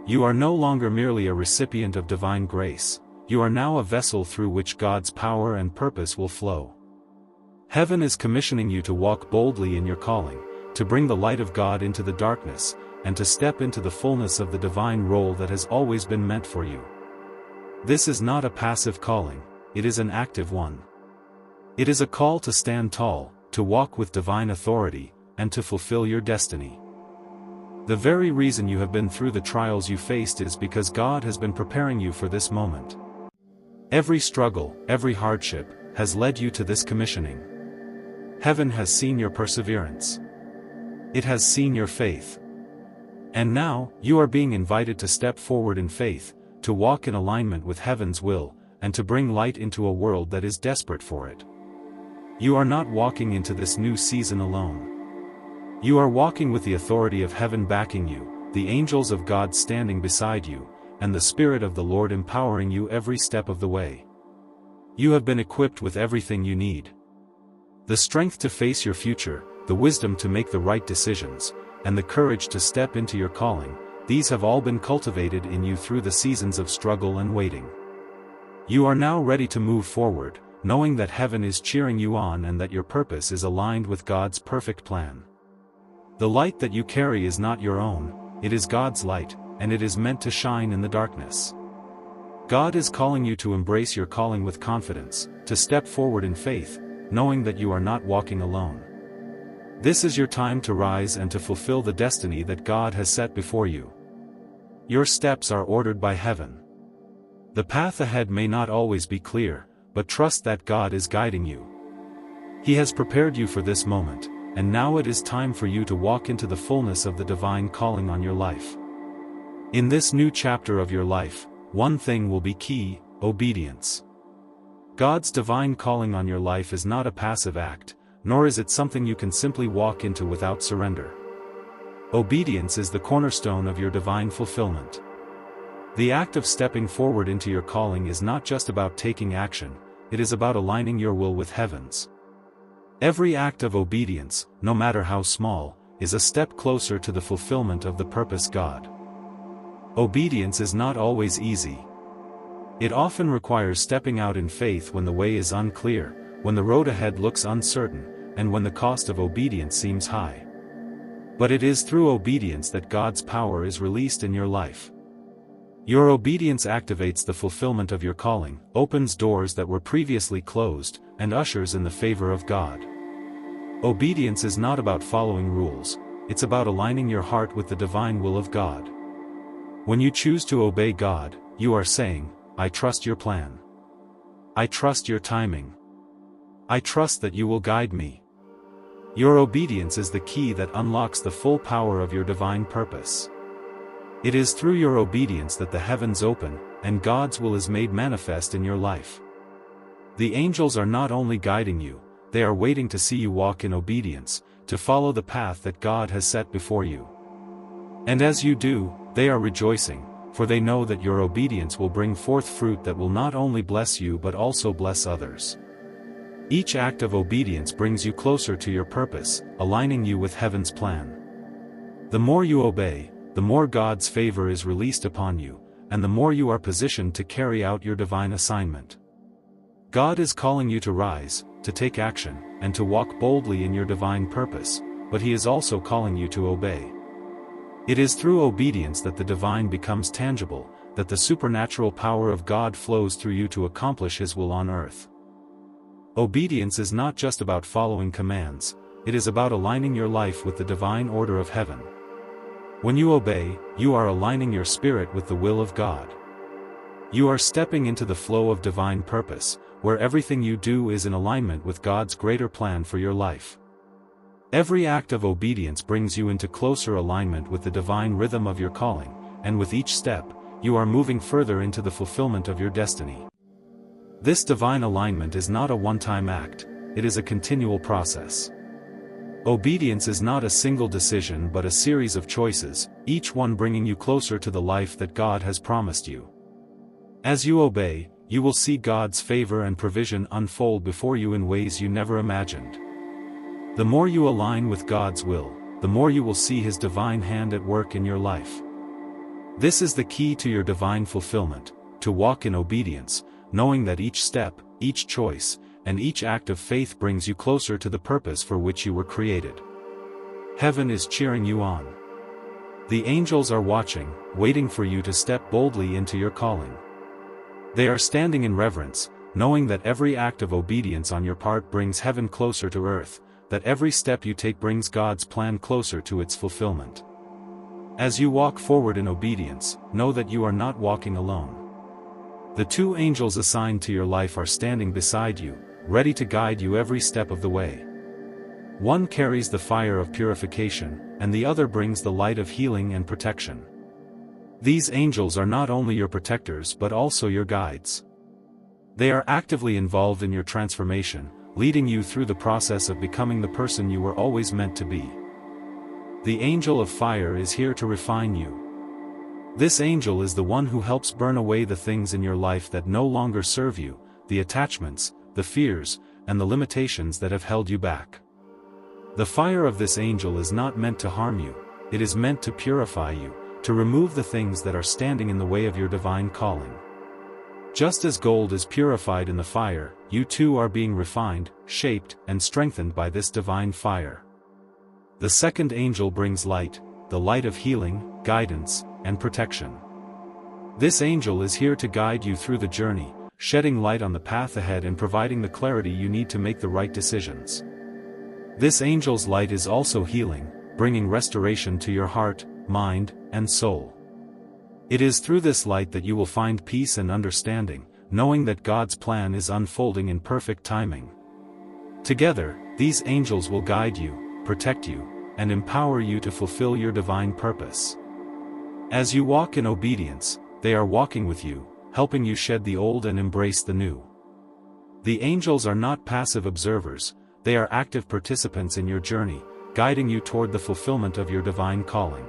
You are no longer merely a recipient of divine grace, you are now a vessel through which God's power and purpose will flow. Heaven is commissioning you to walk boldly in your calling, to bring the light of God into the darkness, and to step into the fullness of the divine role that has always been meant for you. This is not a passive calling, it is an active one. It is a call to stand tall, to walk with divine authority, and to fulfill your destiny. The very reason you have been through the trials you faced is because God has been preparing you for this moment. Every struggle, every hardship, has led you to this commissioning. Heaven has seen your perseverance. It has seen your faith. And now, you are being invited to step forward in faith, to walk in alignment with heaven's will, and to bring light into a world that is desperate for it. You are not walking into this new season alone. You are walking with the authority of heaven backing you, the angels of God standing beside you, and the Spirit of the Lord empowering you every step of the way. You have been equipped with everything you need. The strength to face your future, the wisdom to make the right decisions, and the courage to step into your calling, these have all been cultivated in you through the seasons of struggle and waiting. You are now ready to move forward, knowing that heaven is cheering you on and that your purpose is aligned with God's perfect plan. The light that you carry is not your own, it is God's light, and it is meant to shine in the darkness. God is calling you to embrace your calling with confidence, to step forward in faith, knowing that you are not walking alone. This is your time to rise and to fulfill the destiny that God has set before you. Your steps are ordered by heaven. The path ahead may not always be clear, but trust that God is guiding you. He has prepared you for this moment, and now it is time for you to walk into the fullness of the divine calling on your life. In this new chapter of your life, one thing will be key: obedience. God's divine calling on your life is not a passive act, nor is it something you can simply walk into without surrender. Obedience is the cornerstone of your divine fulfillment. The act of stepping forward into your calling is not just about taking action, it is about aligning your will with heaven's. Every act of obedience, no matter how small, is a step closer to the fulfillment of the purpose God. Obedience is not always easy. It often requires stepping out in faith when the way is unclear, when the road ahead looks uncertain, and when the cost of obedience seems high. But it is through obedience that God's power is released in your life. Your obedience activates the fulfillment of your calling, opens doors that were previously closed, and ushers in the favor of God. Obedience is not about following rules, it's about aligning your heart with the divine will of God. When you choose to obey God, you are saying, "I trust your plan. I trust your timing. I trust that you will guide me." Your obedience is the key that unlocks the full power of your divine purpose. It is through your obedience that the heavens open, and God's will is made manifest in your life. The angels are not only guiding you, they are waiting to see you walk in obedience, to follow the path that God has set before you. And as you do, they are rejoicing, for they know that your obedience will bring forth fruit that will not only bless you but also bless others. Each act of obedience brings you closer to your purpose, aligning you with heaven's plan. The more you obey, the more God's favor is released upon you, and the more you are positioned to carry out your divine assignment. God is calling you to rise, to take action, and to walk boldly in your divine purpose, but He is also calling you to obey. It is through obedience that the divine becomes tangible, that the supernatural power of God flows through you to accomplish His will on earth. Obedience is not just about following commands, it is about aligning your life with the divine order of heaven. When you obey, you are aligning your spirit with the will of God. You are stepping into the flow of divine purpose, where everything you do is in alignment with God's greater plan for your life. Every act of obedience brings you into closer alignment with the divine rhythm of your calling, and with each step, you are moving further into the fulfillment of your destiny. This divine alignment is not a one-time act, it is a continual process. Obedience is not a single decision but a series of choices, each one bringing you closer to the life that God has promised you. As you obey, you will see God's favor and provision unfold before you in ways you never imagined. The more you align with God's will, the more you will see His divine hand at work in your life. This is the key to your divine fulfillment, to walk in obedience, knowing that each step, each choice, and each act of faith brings you closer to the purpose for which you were created. Heaven is cheering you on. The angels are watching, waiting for you to step boldly into your calling. They are standing in reverence, knowing that every act of obedience on your part brings heaven closer to earth, that every step you take brings God's plan closer to its fulfillment. As you walk forward in obedience, know that you are not walking alone. The two angels assigned to your life are standing beside you, ready to guide you every step of the way. One carries the fire of purification, and the other brings the light of healing and protection. These angels are not only your protectors but also your guides. They are actively involved in your transformation, leading you through the process of becoming the person you were always meant to be. The angel of fire is here to refine you. This angel is the one who helps burn away the things in your life that no longer serve you, the attachments, the fears, and the limitations that have held you back. The fire of this angel is not meant to harm you, it is meant to purify you, to remove the things that are standing in the way of your divine calling. Just as gold is purified in the fire, you too are being refined, shaped, and strengthened by this divine fire. The second angel brings light, the light of healing, guidance, and protection. This angel is here to guide you through the journey, shedding light on the path ahead and providing the clarity you need to make the right decisions. This angel's light is also healing, bringing restoration to your heart, mind, and soul. It is through this light that you will find peace and understanding, knowing that God's plan is unfolding in perfect timing. Together, these angels will guide you, protect you, and empower you to fulfill your divine purpose. As you walk in obedience, they are walking with you, helping you shed the old and embrace the new. The angels are not passive observers, they are active participants in your journey, guiding you toward the fulfillment of your divine calling.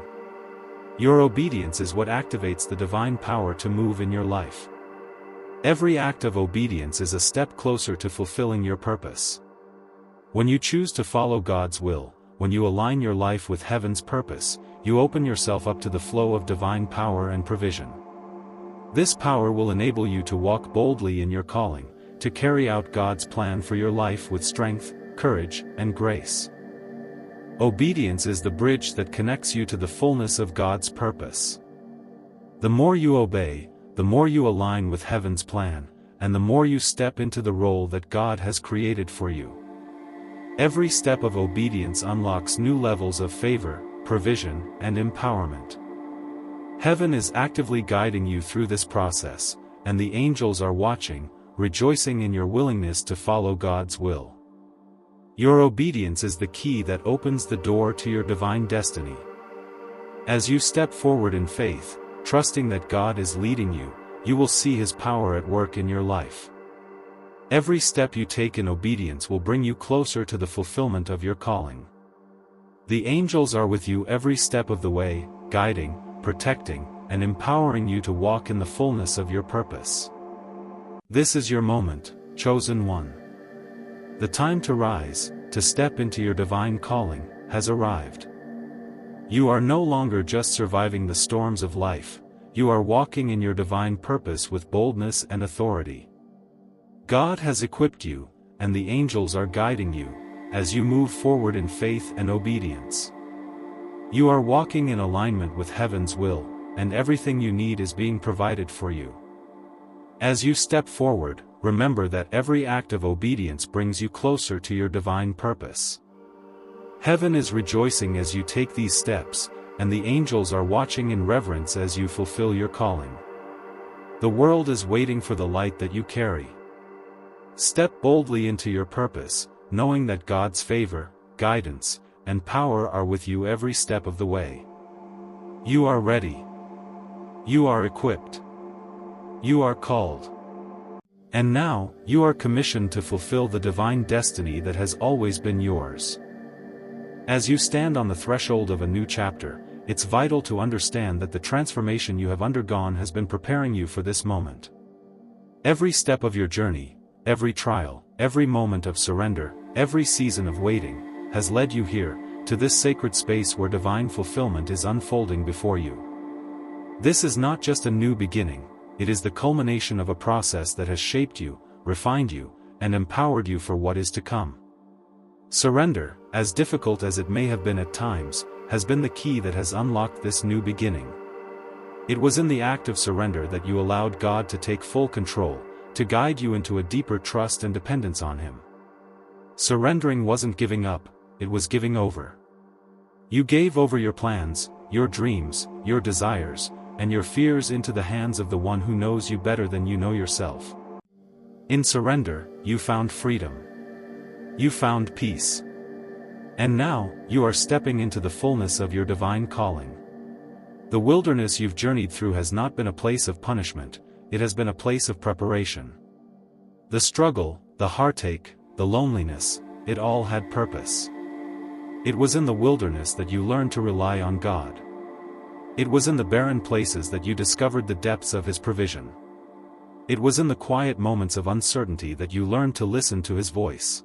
Your obedience is what activates the divine power to move in your life. Every act of obedience is a step closer to fulfilling your purpose. When you choose to follow God's will, when you align your life with heaven's purpose, you open yourself up to the flow of divine power and provision. This power will enable you to walk boldly in your calling, to carry out God's plan for your life with strength, courage, and grace. Obedience is the bridge that connects you to the fullness of God's purpose. The more you obey, the more you align with heaven's plan, and the more you step into the role that God has created for you. Every step of obedience unlocks new levels of favor, provision, and empowerment. Heaven is actively guiding you through this process, and the angels are watching, rejoicing in your willingness to follow God's will. Your obedience is the key that opens the door to your divine destiny. As you step forward in faith, trusting that God is leading you, you will see His power at work in your life. Every step you take in obedience will bring you closer to the fulfillment of your calling. The angels are with you every step of the way, guiding, protecting, and empowering you to walk in the fullness of your purpose. This is your moment, chosen one. The time to rise, to step into your divine calling, has arrived. You are no longer just surviving the storms of life, you are walking in your divine purpose with boldness and authority. God has equipped you, and the angels are guiding you, as you move forward in faith and obedience. You are walking in alignment with heaven's will, and everything you need is being provided for you. As you step forward, remember that every act of obedience brings you closer to your divine purpose. Heaven is rejoicing as you take these steps, and the angels are watching in reverence as you fulfill your calling. The world is waiting for the light that you carry. Step boldly into your purpose, knowing that God's favor, guidance, and power are with you every step of the way. You are ready. You are equipped. You are called. And now, you are commissioned to fulfill the divine destiny that has always been yours. As you stand on the threshold of a new chapter, it's vital to understand that the transformation you have undergone has been preparing you for this moment. Every step of your journey, every trial, every moment of surrender, every season of waiting, has led you here, to this sacred space where divine fulfillment is unfolding before you. This is not just a new beginning, it is the culmination of a process that has shaped you, refined you, and empowered you for what is to come. Surrender, as difficult as it may have been at times, has been the key that has unlocked this new beginning. It was in the act of surrender that you allowed God to take full control, to guide you into a deeper trust and dependence on Him. Surrendering wasn't giving up, it was giving over. You gave over your plans, your dreams, your desires, and your fears into the hands of the one who knows you better than you know yourself. In surrender, you found freedom. You found peace. And now, you are stepping into the fullness of your divine calling. The wilderness you've journeyed through has not been a place of punishment, it has been a place of preparation. The struggle, the heartache, the loneliness, it all had purpose. It was in the wilderness that you learned to rely on God. It was in the barren places that you discovered the depths of His provision. It was in the quiet moments of uncertainty that you learned to listen to His voice.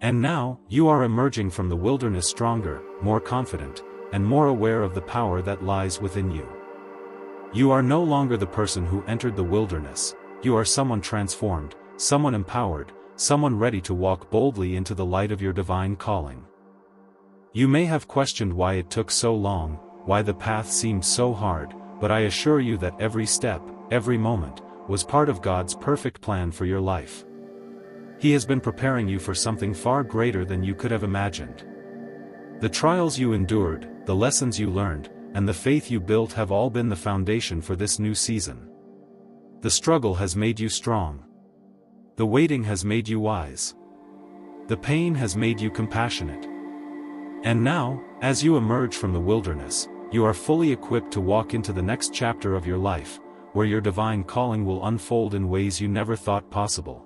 And now, you are emerging from the wilderness stronger, more confident, and more aware of the power that lies within you. You are no longer the person who entered the wilderness, you are someone transformed, someone empowered, someone ready to walk boldly into the light of your divine calling. You may have questioned why it took so long, why the path seemed so hard, but I assure you that every step, every moment, was part of God's perfect plan for your life. He has been preparing you for something far greater than you could have imagined. The trials you endured, the lessons you learned, and the faith you built have all been the foundation for this new season. The struggle has made you strong. The waiting has made you wise. The pain has made you compassionate. And now, as you emerge from the wilderness, you are fully equipped to walk into the next chapter of your life, where your divine calling will unfold in ways you never thought possible.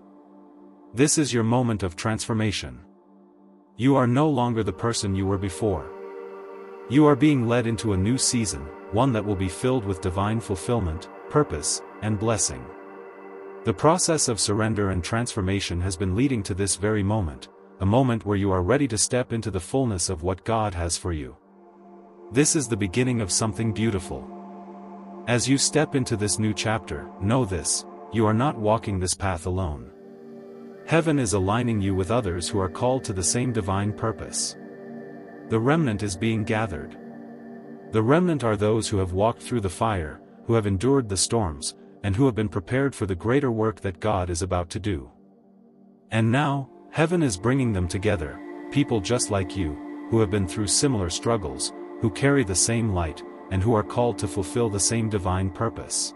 This is your moment of transformation. You are no longer the person you were before. You are being led into a new season, one that will be filled with divine fulfillment, purpose, and blessing. The process of surrender and transformation has been leading to this very moment, a moment where you are ready to step into the fullness of what God has for you. This is the beginning of something beautiful. As you step into this new chapter, know this: you are not walking this path alone. Heaven is aligning you with others who are called to the same divine purpose. The remnant is being gathered. The remnant are those who have walked through the fire, who have endured the storms, and who have been prepared for the greater work that God is about to do. And now, heaven is bringing them together, people just like you, who have been through similar struggles, who carry the same light, and who are called to fulfill the same divine purpose.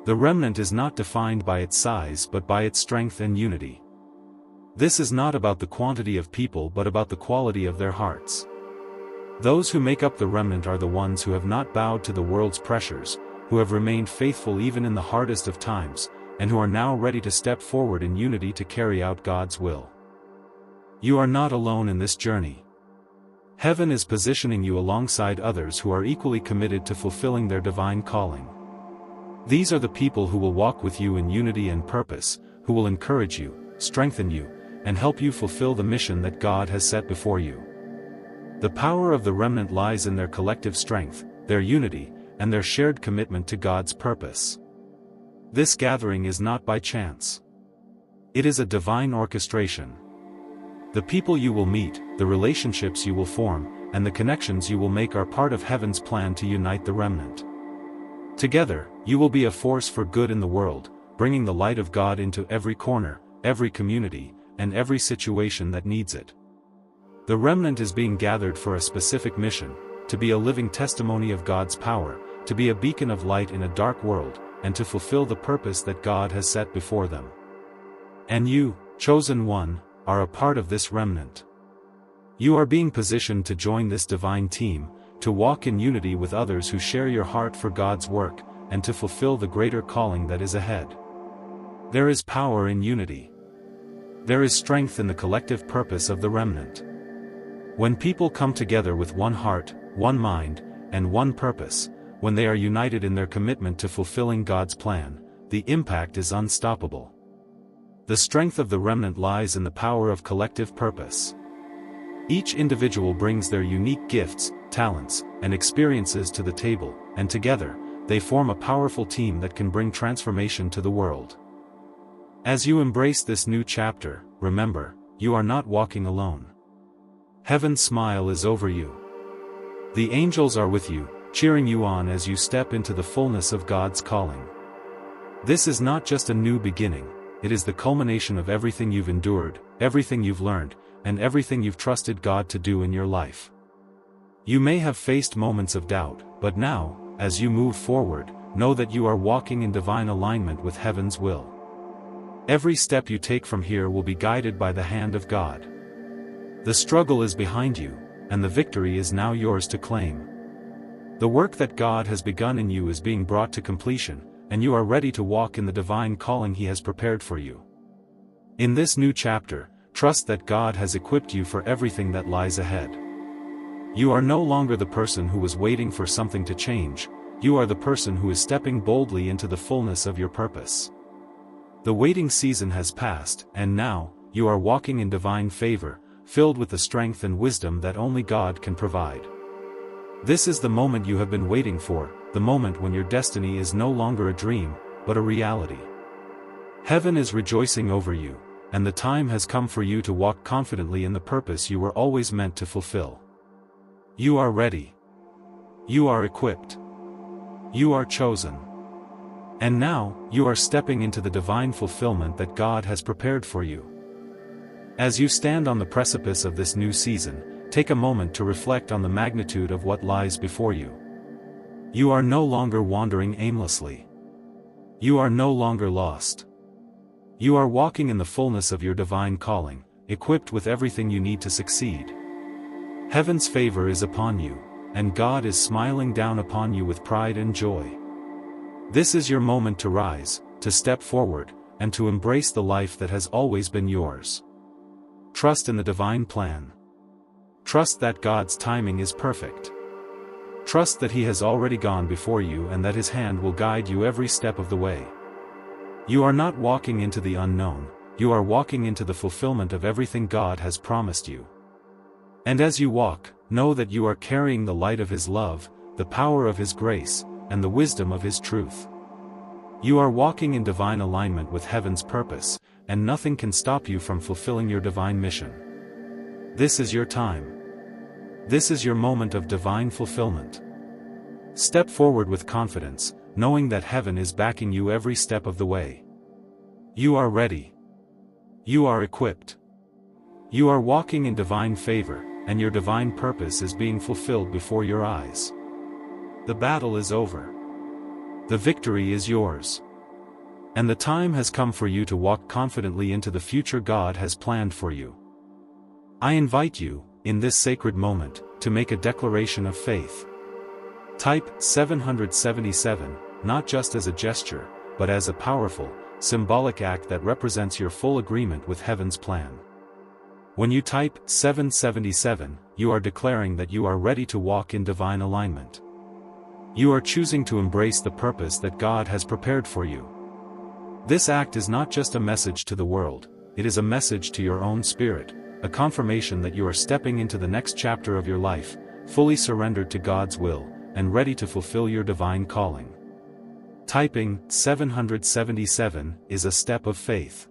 The remnant is not defined by its size but by its strength and unity. This is not about the quantity of people but about the quality of their hearts. Those who make up the remnant are the ones who have not bowed to the world's pressures, who have remained faithful even in the hardest of times, and who are now ready to step forward in unity to carry out God's will. You are not alone in this journey. Heaven is positioning you alongside others who are equally committed to fulfilling their divine calling. These are the people who will walk with you in unity and purpose, who will encourage you, strengthen you, and help you fulfill the mission that God has set before you. The power of the remnant lies in their collective strength, their unity, and their shared commitment to God's purpose. This gathering is not by chance. It is a divine orchestration. The people you will meet, the relationships you will form, and the connections you will make are part of heaven's plan to unite the remnant. Together, you will be a force for good in the world, bringing the light of God into every corner, every community, and every situation that needs it. The remnant is being gathered for a specific mission, to be a living testimony of God's power, to be a beacon of light in a dark world, and to fulfill the purpose that God has set before them. And you, chosen one, are a part of this remnant. You are being positioned to join this divine team, to walk in unity with others who share your heart for God's work, and to fulfill the greater calling that is ahead. There is power in unity. There is strength in the collective purpose of the remnant. When people come together with one heart, one mind, and one purpose, when they are united in their commitment to fulfilling God's plan, the impact is unstoppable. The strength of the remnant lies in the power of collective purpose. Each individual brings their unique gifts, talents, and experiences to the table, and together, they form a powerful team that can bring transformation to the world. As you embrace this new chapter, remember, you are not walking alone. Heaven's smile is over you. The angels are with you, cheering you on as you step into the fullness of God's calling. This is not just a new beginning, it is the culmination of everything you've endured, everything you've learned, and everything you've trusted God to do in your life. You may have faced moments of doubt, but now, as you move forward, know that you are walking in divine alignment with heaven's will. Every step you take from here will be guided by the hand of God. The struggle is behind you, and the victory is now yours to claim. The work that God has begun in you is being brought to completion, and you are ready to walk in the divine calling He has prepared for you. In this new chapter, trust that God has equipped you for everything that lies ahead. You are no longer the person who was waiting for something to change, you are the person who is stepping boldly into the fullness of your purpose. The waiting season has passed, and now, you are walking in divine favor, filled with the strength and wisdom that only God can provide. This is the moment you have been waiting for, the moment when your destiny is no longer a dream, but a reality. Heaven is rejoicing over you, and the time has come for you to walk confidently in the purpose you were always meant to fulfill. You are ready. You are equipped. You are chosen. And now, you are stepping into the divine fulfillment that God has prepared for you. As you stand on the precipice of this new season, take a moment to reflect on the magnitude of what lies before you. You are no longer wandering aimlessly. You are no longer lost. You are walking in the fullness of your divine calling, equipped with everything you need to succeed. Heaven's favor is upon you, and God is smiling down upon you with pride and joy. This is your moment to rise, to step forward, and to embrace the life that has always been yours. Trust in the divine plan. Trust that God's timing is perfect. Trust that He has already gone before you and that His hand will guide you every step of the way. You are not walking into the unknown, you are walking into the fulfillment of everything God has promised you. And as you walk, know that you are carrying the light of His love, the power of His grace, and the wisdom of His truth. You are walking in divine alignment with heaven's purpose, and nothing can stop you from fulfilling your divine mission. This is your time. This is your moment of divine fulfillment. Step forward with confidence, knowing that heaven is backing you every step of the way. You are ready. You are equipped. You are walking in divine favor, and your divine purpose is being fulfilled before your eyes. The battle is over. The victory is yours. And the time has come for you to walk confidently into the future God has planned for you. I invite you, in this sacred moment, to make a declaration of faith. Type 777, not just as a gesture, but as a powerful, symbolic act that represents your full agreement with heaven's plan. When you type 777, you are declaring that you are ready to walk in divine alignment. You are choosing to embrace the purpose that God has prepared for you. This act is not just a message to the world, it is a message to your own spirit, a confirmation that you are stepping into the next chapter of your life, fully surrendered to God's will, and ready to fulfill your divine calling. Typing 777 is a step of faith.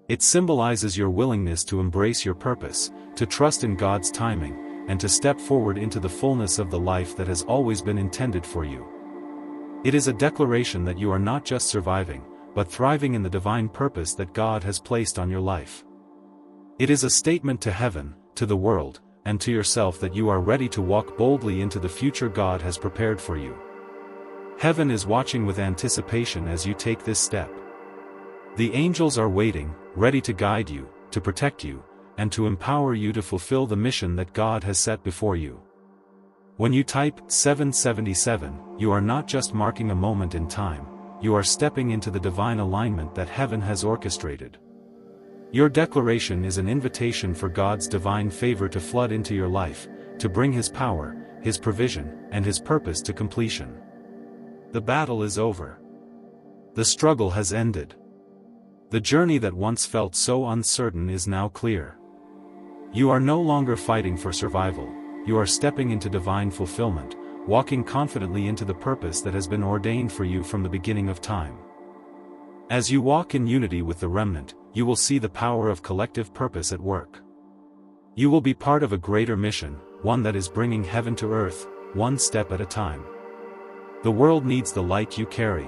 It symbolizes your willingness to embrace your purpose, to trust in God's timing, and to step forward into the fullness of the life that has always been intended for you. It is a declaration that you are not just surviving, but thriving in the divine purpose that God has placed on your life. It is a statement to heaven, to the world, and to yourself that you are ready to walk boldly into the future God has prepared for you. Heaven is watching with anticipation as you take this step. The angels are waiting, ready to guide you, to protect you, and to empower you to fulfill the mission that God has set before you. When you type 777, you are not just marking a moment in time, you are stepping into the divine alignment that heaven has orchestrated. Your declaration is an invitation for God's divine favor to flood into your life, to bring His power, His provision, and His purpose to completion. The battle is over. The struggle has ended. The journey that once felt so uncertain is now clear. You are no longer fighting for survival, you are stepping into divine fulfillment, walking confidently into the purpose that has been ordained for you from the beginning of time. As you walk in unity with the remnant, you will see the power of collective purpose at work. You will be part of a greater mission, one that is bringing heaven to earth, one step at a time. The world needs the light you carry.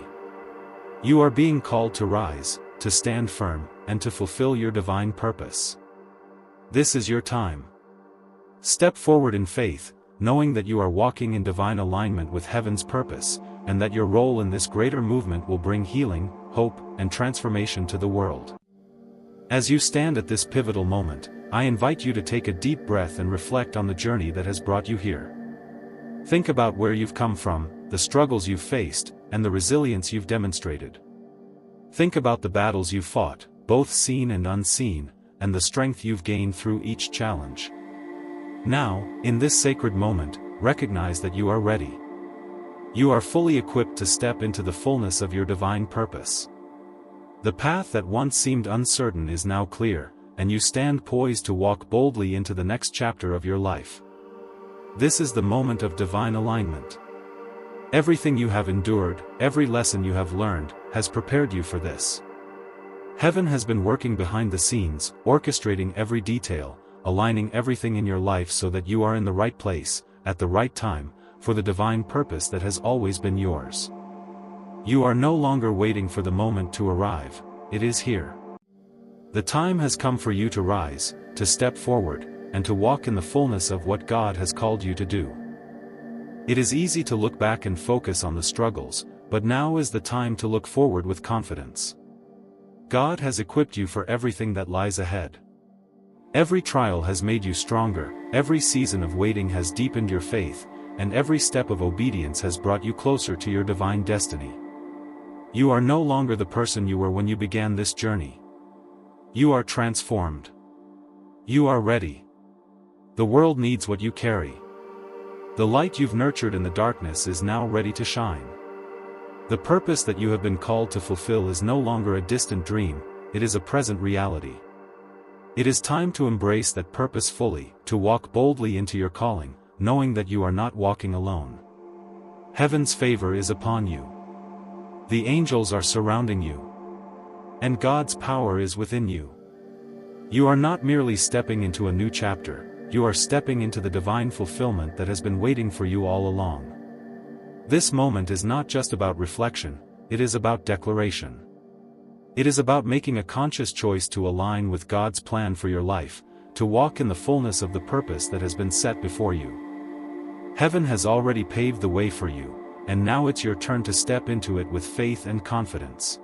You are being called to rise, to stand firm, and to fulfill your divine purpose. This is your time. Step forward in faith, knowing that you are walking in divine alignment with heaven's purpose, and that your role in this greater movement will bring healing, hope, and transformation to the world. As you stand at this pivotal moment, I invite you to take a deep breath and reflect on the journey that has brought you here. Think about where you've come from, the struggles you've faced, and the resilience you've demonstrated. Think about the battles you've fought, both seen and unseen, and the strength you've gained through each challenge. Now, in this sacred moment, recognize that you are ready. You are fully equipped to step into the fullness of your divine purpose. The path that once seemed uncertain is now clear, and you stand poised to walk boldly into the next chapter of your life. This is the moment of divine alignment. Everything you have endured, every lesson you have learned, has prepared you for this. Heaven has been working behind the scenes, orchestrating every detail, aligning everything in your life so that you are in the right place, at the right time, for the divine purpose that has always been yours. You are no longer waiting for the moment to arrive, it is here. The time has come for you to rise, to step forward, and to walk in the fullness of what God has called you to do. It is easy to look back and focus on the struggles, but now is the time to look forward with confidence. God has equipped you for everything that lies ahead. Every trial has made you stronger, every season of waiting has deepened your faith, and every step of obedience has brought you closer to your divine destiny. You are no longer the person you were when you began this journey. You are transformed. You are ready. The world needs what you carry. The light you've nurtured in the darkness is now ready to shine. The purpose that you have been called to fulfill is no longer a distant dream, it is a present reality. It is time to embrace that purpose fully, to walk boldly into your calling, knowing that you are not walking alone. Heaven's favor is upon you. The angels are surrounding you. And God's power is within you. You are not merely stepping into a new chapter, you are stepping into the divine fulfillment that has been waiting for you all along. This moment is not just about reflection, it is about declaration. It is about making a conscious choice to align with God's plan for your life, to walk in the fullness of the purpose that has been set before you. Heaven has already paved the way for you, and now it's your turn to step into it with faith and confidence.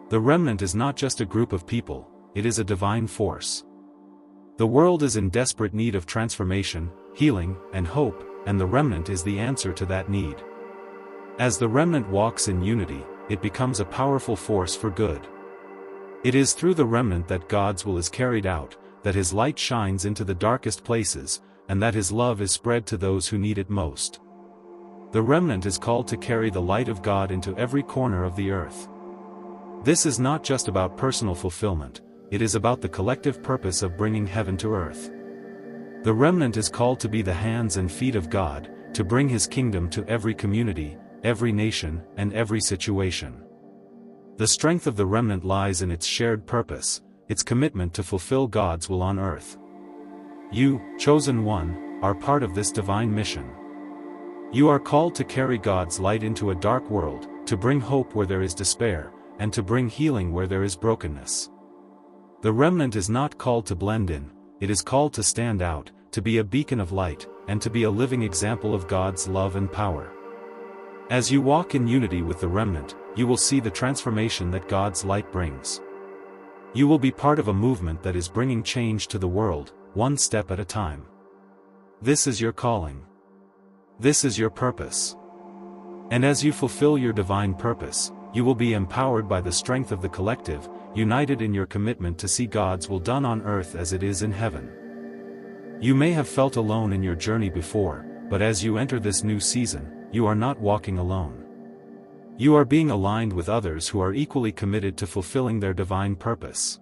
The remnant is not just a group of people, it is a divine force. The world is in desperate need of transformation, healing, and hope, and the remnant is the answer to that need. As the remnant walks in unity, it becomes a powerful force for good. It is through the remnant that God's will is carried out, that His light shines into the darkest places, and that His love is spread to those who need it most. The remnant is called to carry the light of God into every corner of the earth. This is not just about personal fulfillment, it is about the collective purpose of bringing heaven to earth. The remnant is called to be the hands and feet of God, to bring His kingdom to every community, every nation, and every situation. The strength of the remnant lies in its shared purpose, its commitment to fulfill God's will on earth. You, chosen one, are part of this divine mission. You are called to carry God's light into a dark world, to bring hope where there is despair, and to bring healing where there is brokenness. The remnant is not called to blend in, it is called to stand out, to be a beacon of light, and to be a living example of God's love and power. As you walk in unity with the remnant, you will see the transformation that God's light brings. You will be part of a movement that is bringing change to the world, one step at a time. This is your calling. This is your purpose. And as you fulfill your divine purpose, you will be empowered by the strength of the collective, united in your commitment to see God's will done on earth as it is in heaven. You may have felt alone in your journey before, but as you enter this new season, you are not walking alone. You are being aligned with others who are equally committed to fulfilling their divine purpose.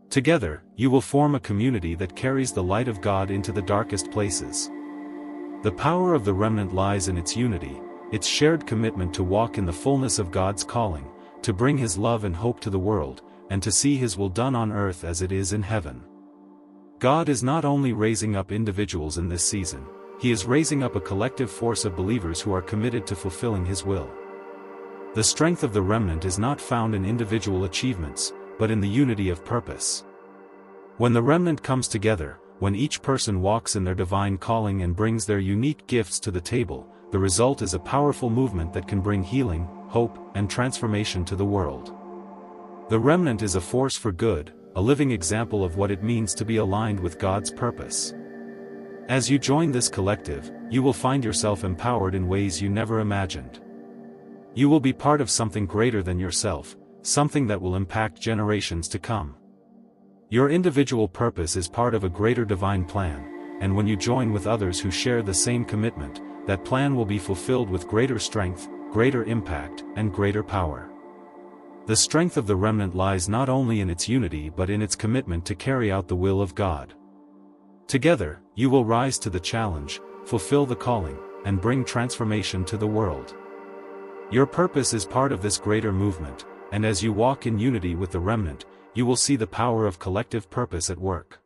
Together, you will form a community that carries the light of God into the darkest places. The power of the remnant lies in its unity, its shared commitment to walk in the fullness of God's calling, to bring His love and hope to the world, and to see His will done on earth as it is in heaven. God is not only raising up individuals in this season, He is raising up a collective force of believers who are committed to fulfilling His will. The strength of the remnant is not found in individual achievements, but in the unity of purpose. When the remnant comes together, when each person walks in their divine calling and brings their unique gifts to the table, the result is a powerful movement that can bring healing, hope, and transformation to the world. The remnant is a force for good, a living example of what it means to be aligned with God's purpose. As you join this collective, you will find yourself empowered in ways you never imagined. You will be part of something greater than yourself, something that will impact generations to come. Your individual purpose is part of a greater divine plan, and when you join with others who share the same commitment, that plan will be fulfilled with greater strength, greater impact, and greater power. The strength of the remnant lies not only in its unity but in its commitment to carry out the will of God. Together, you will rise to the challenge, fulfill the calling, and bring transformation to the world. Your purpose is part of this greater movement, and as you walk in unity with the remnant, you will see the power of collective purpose at work.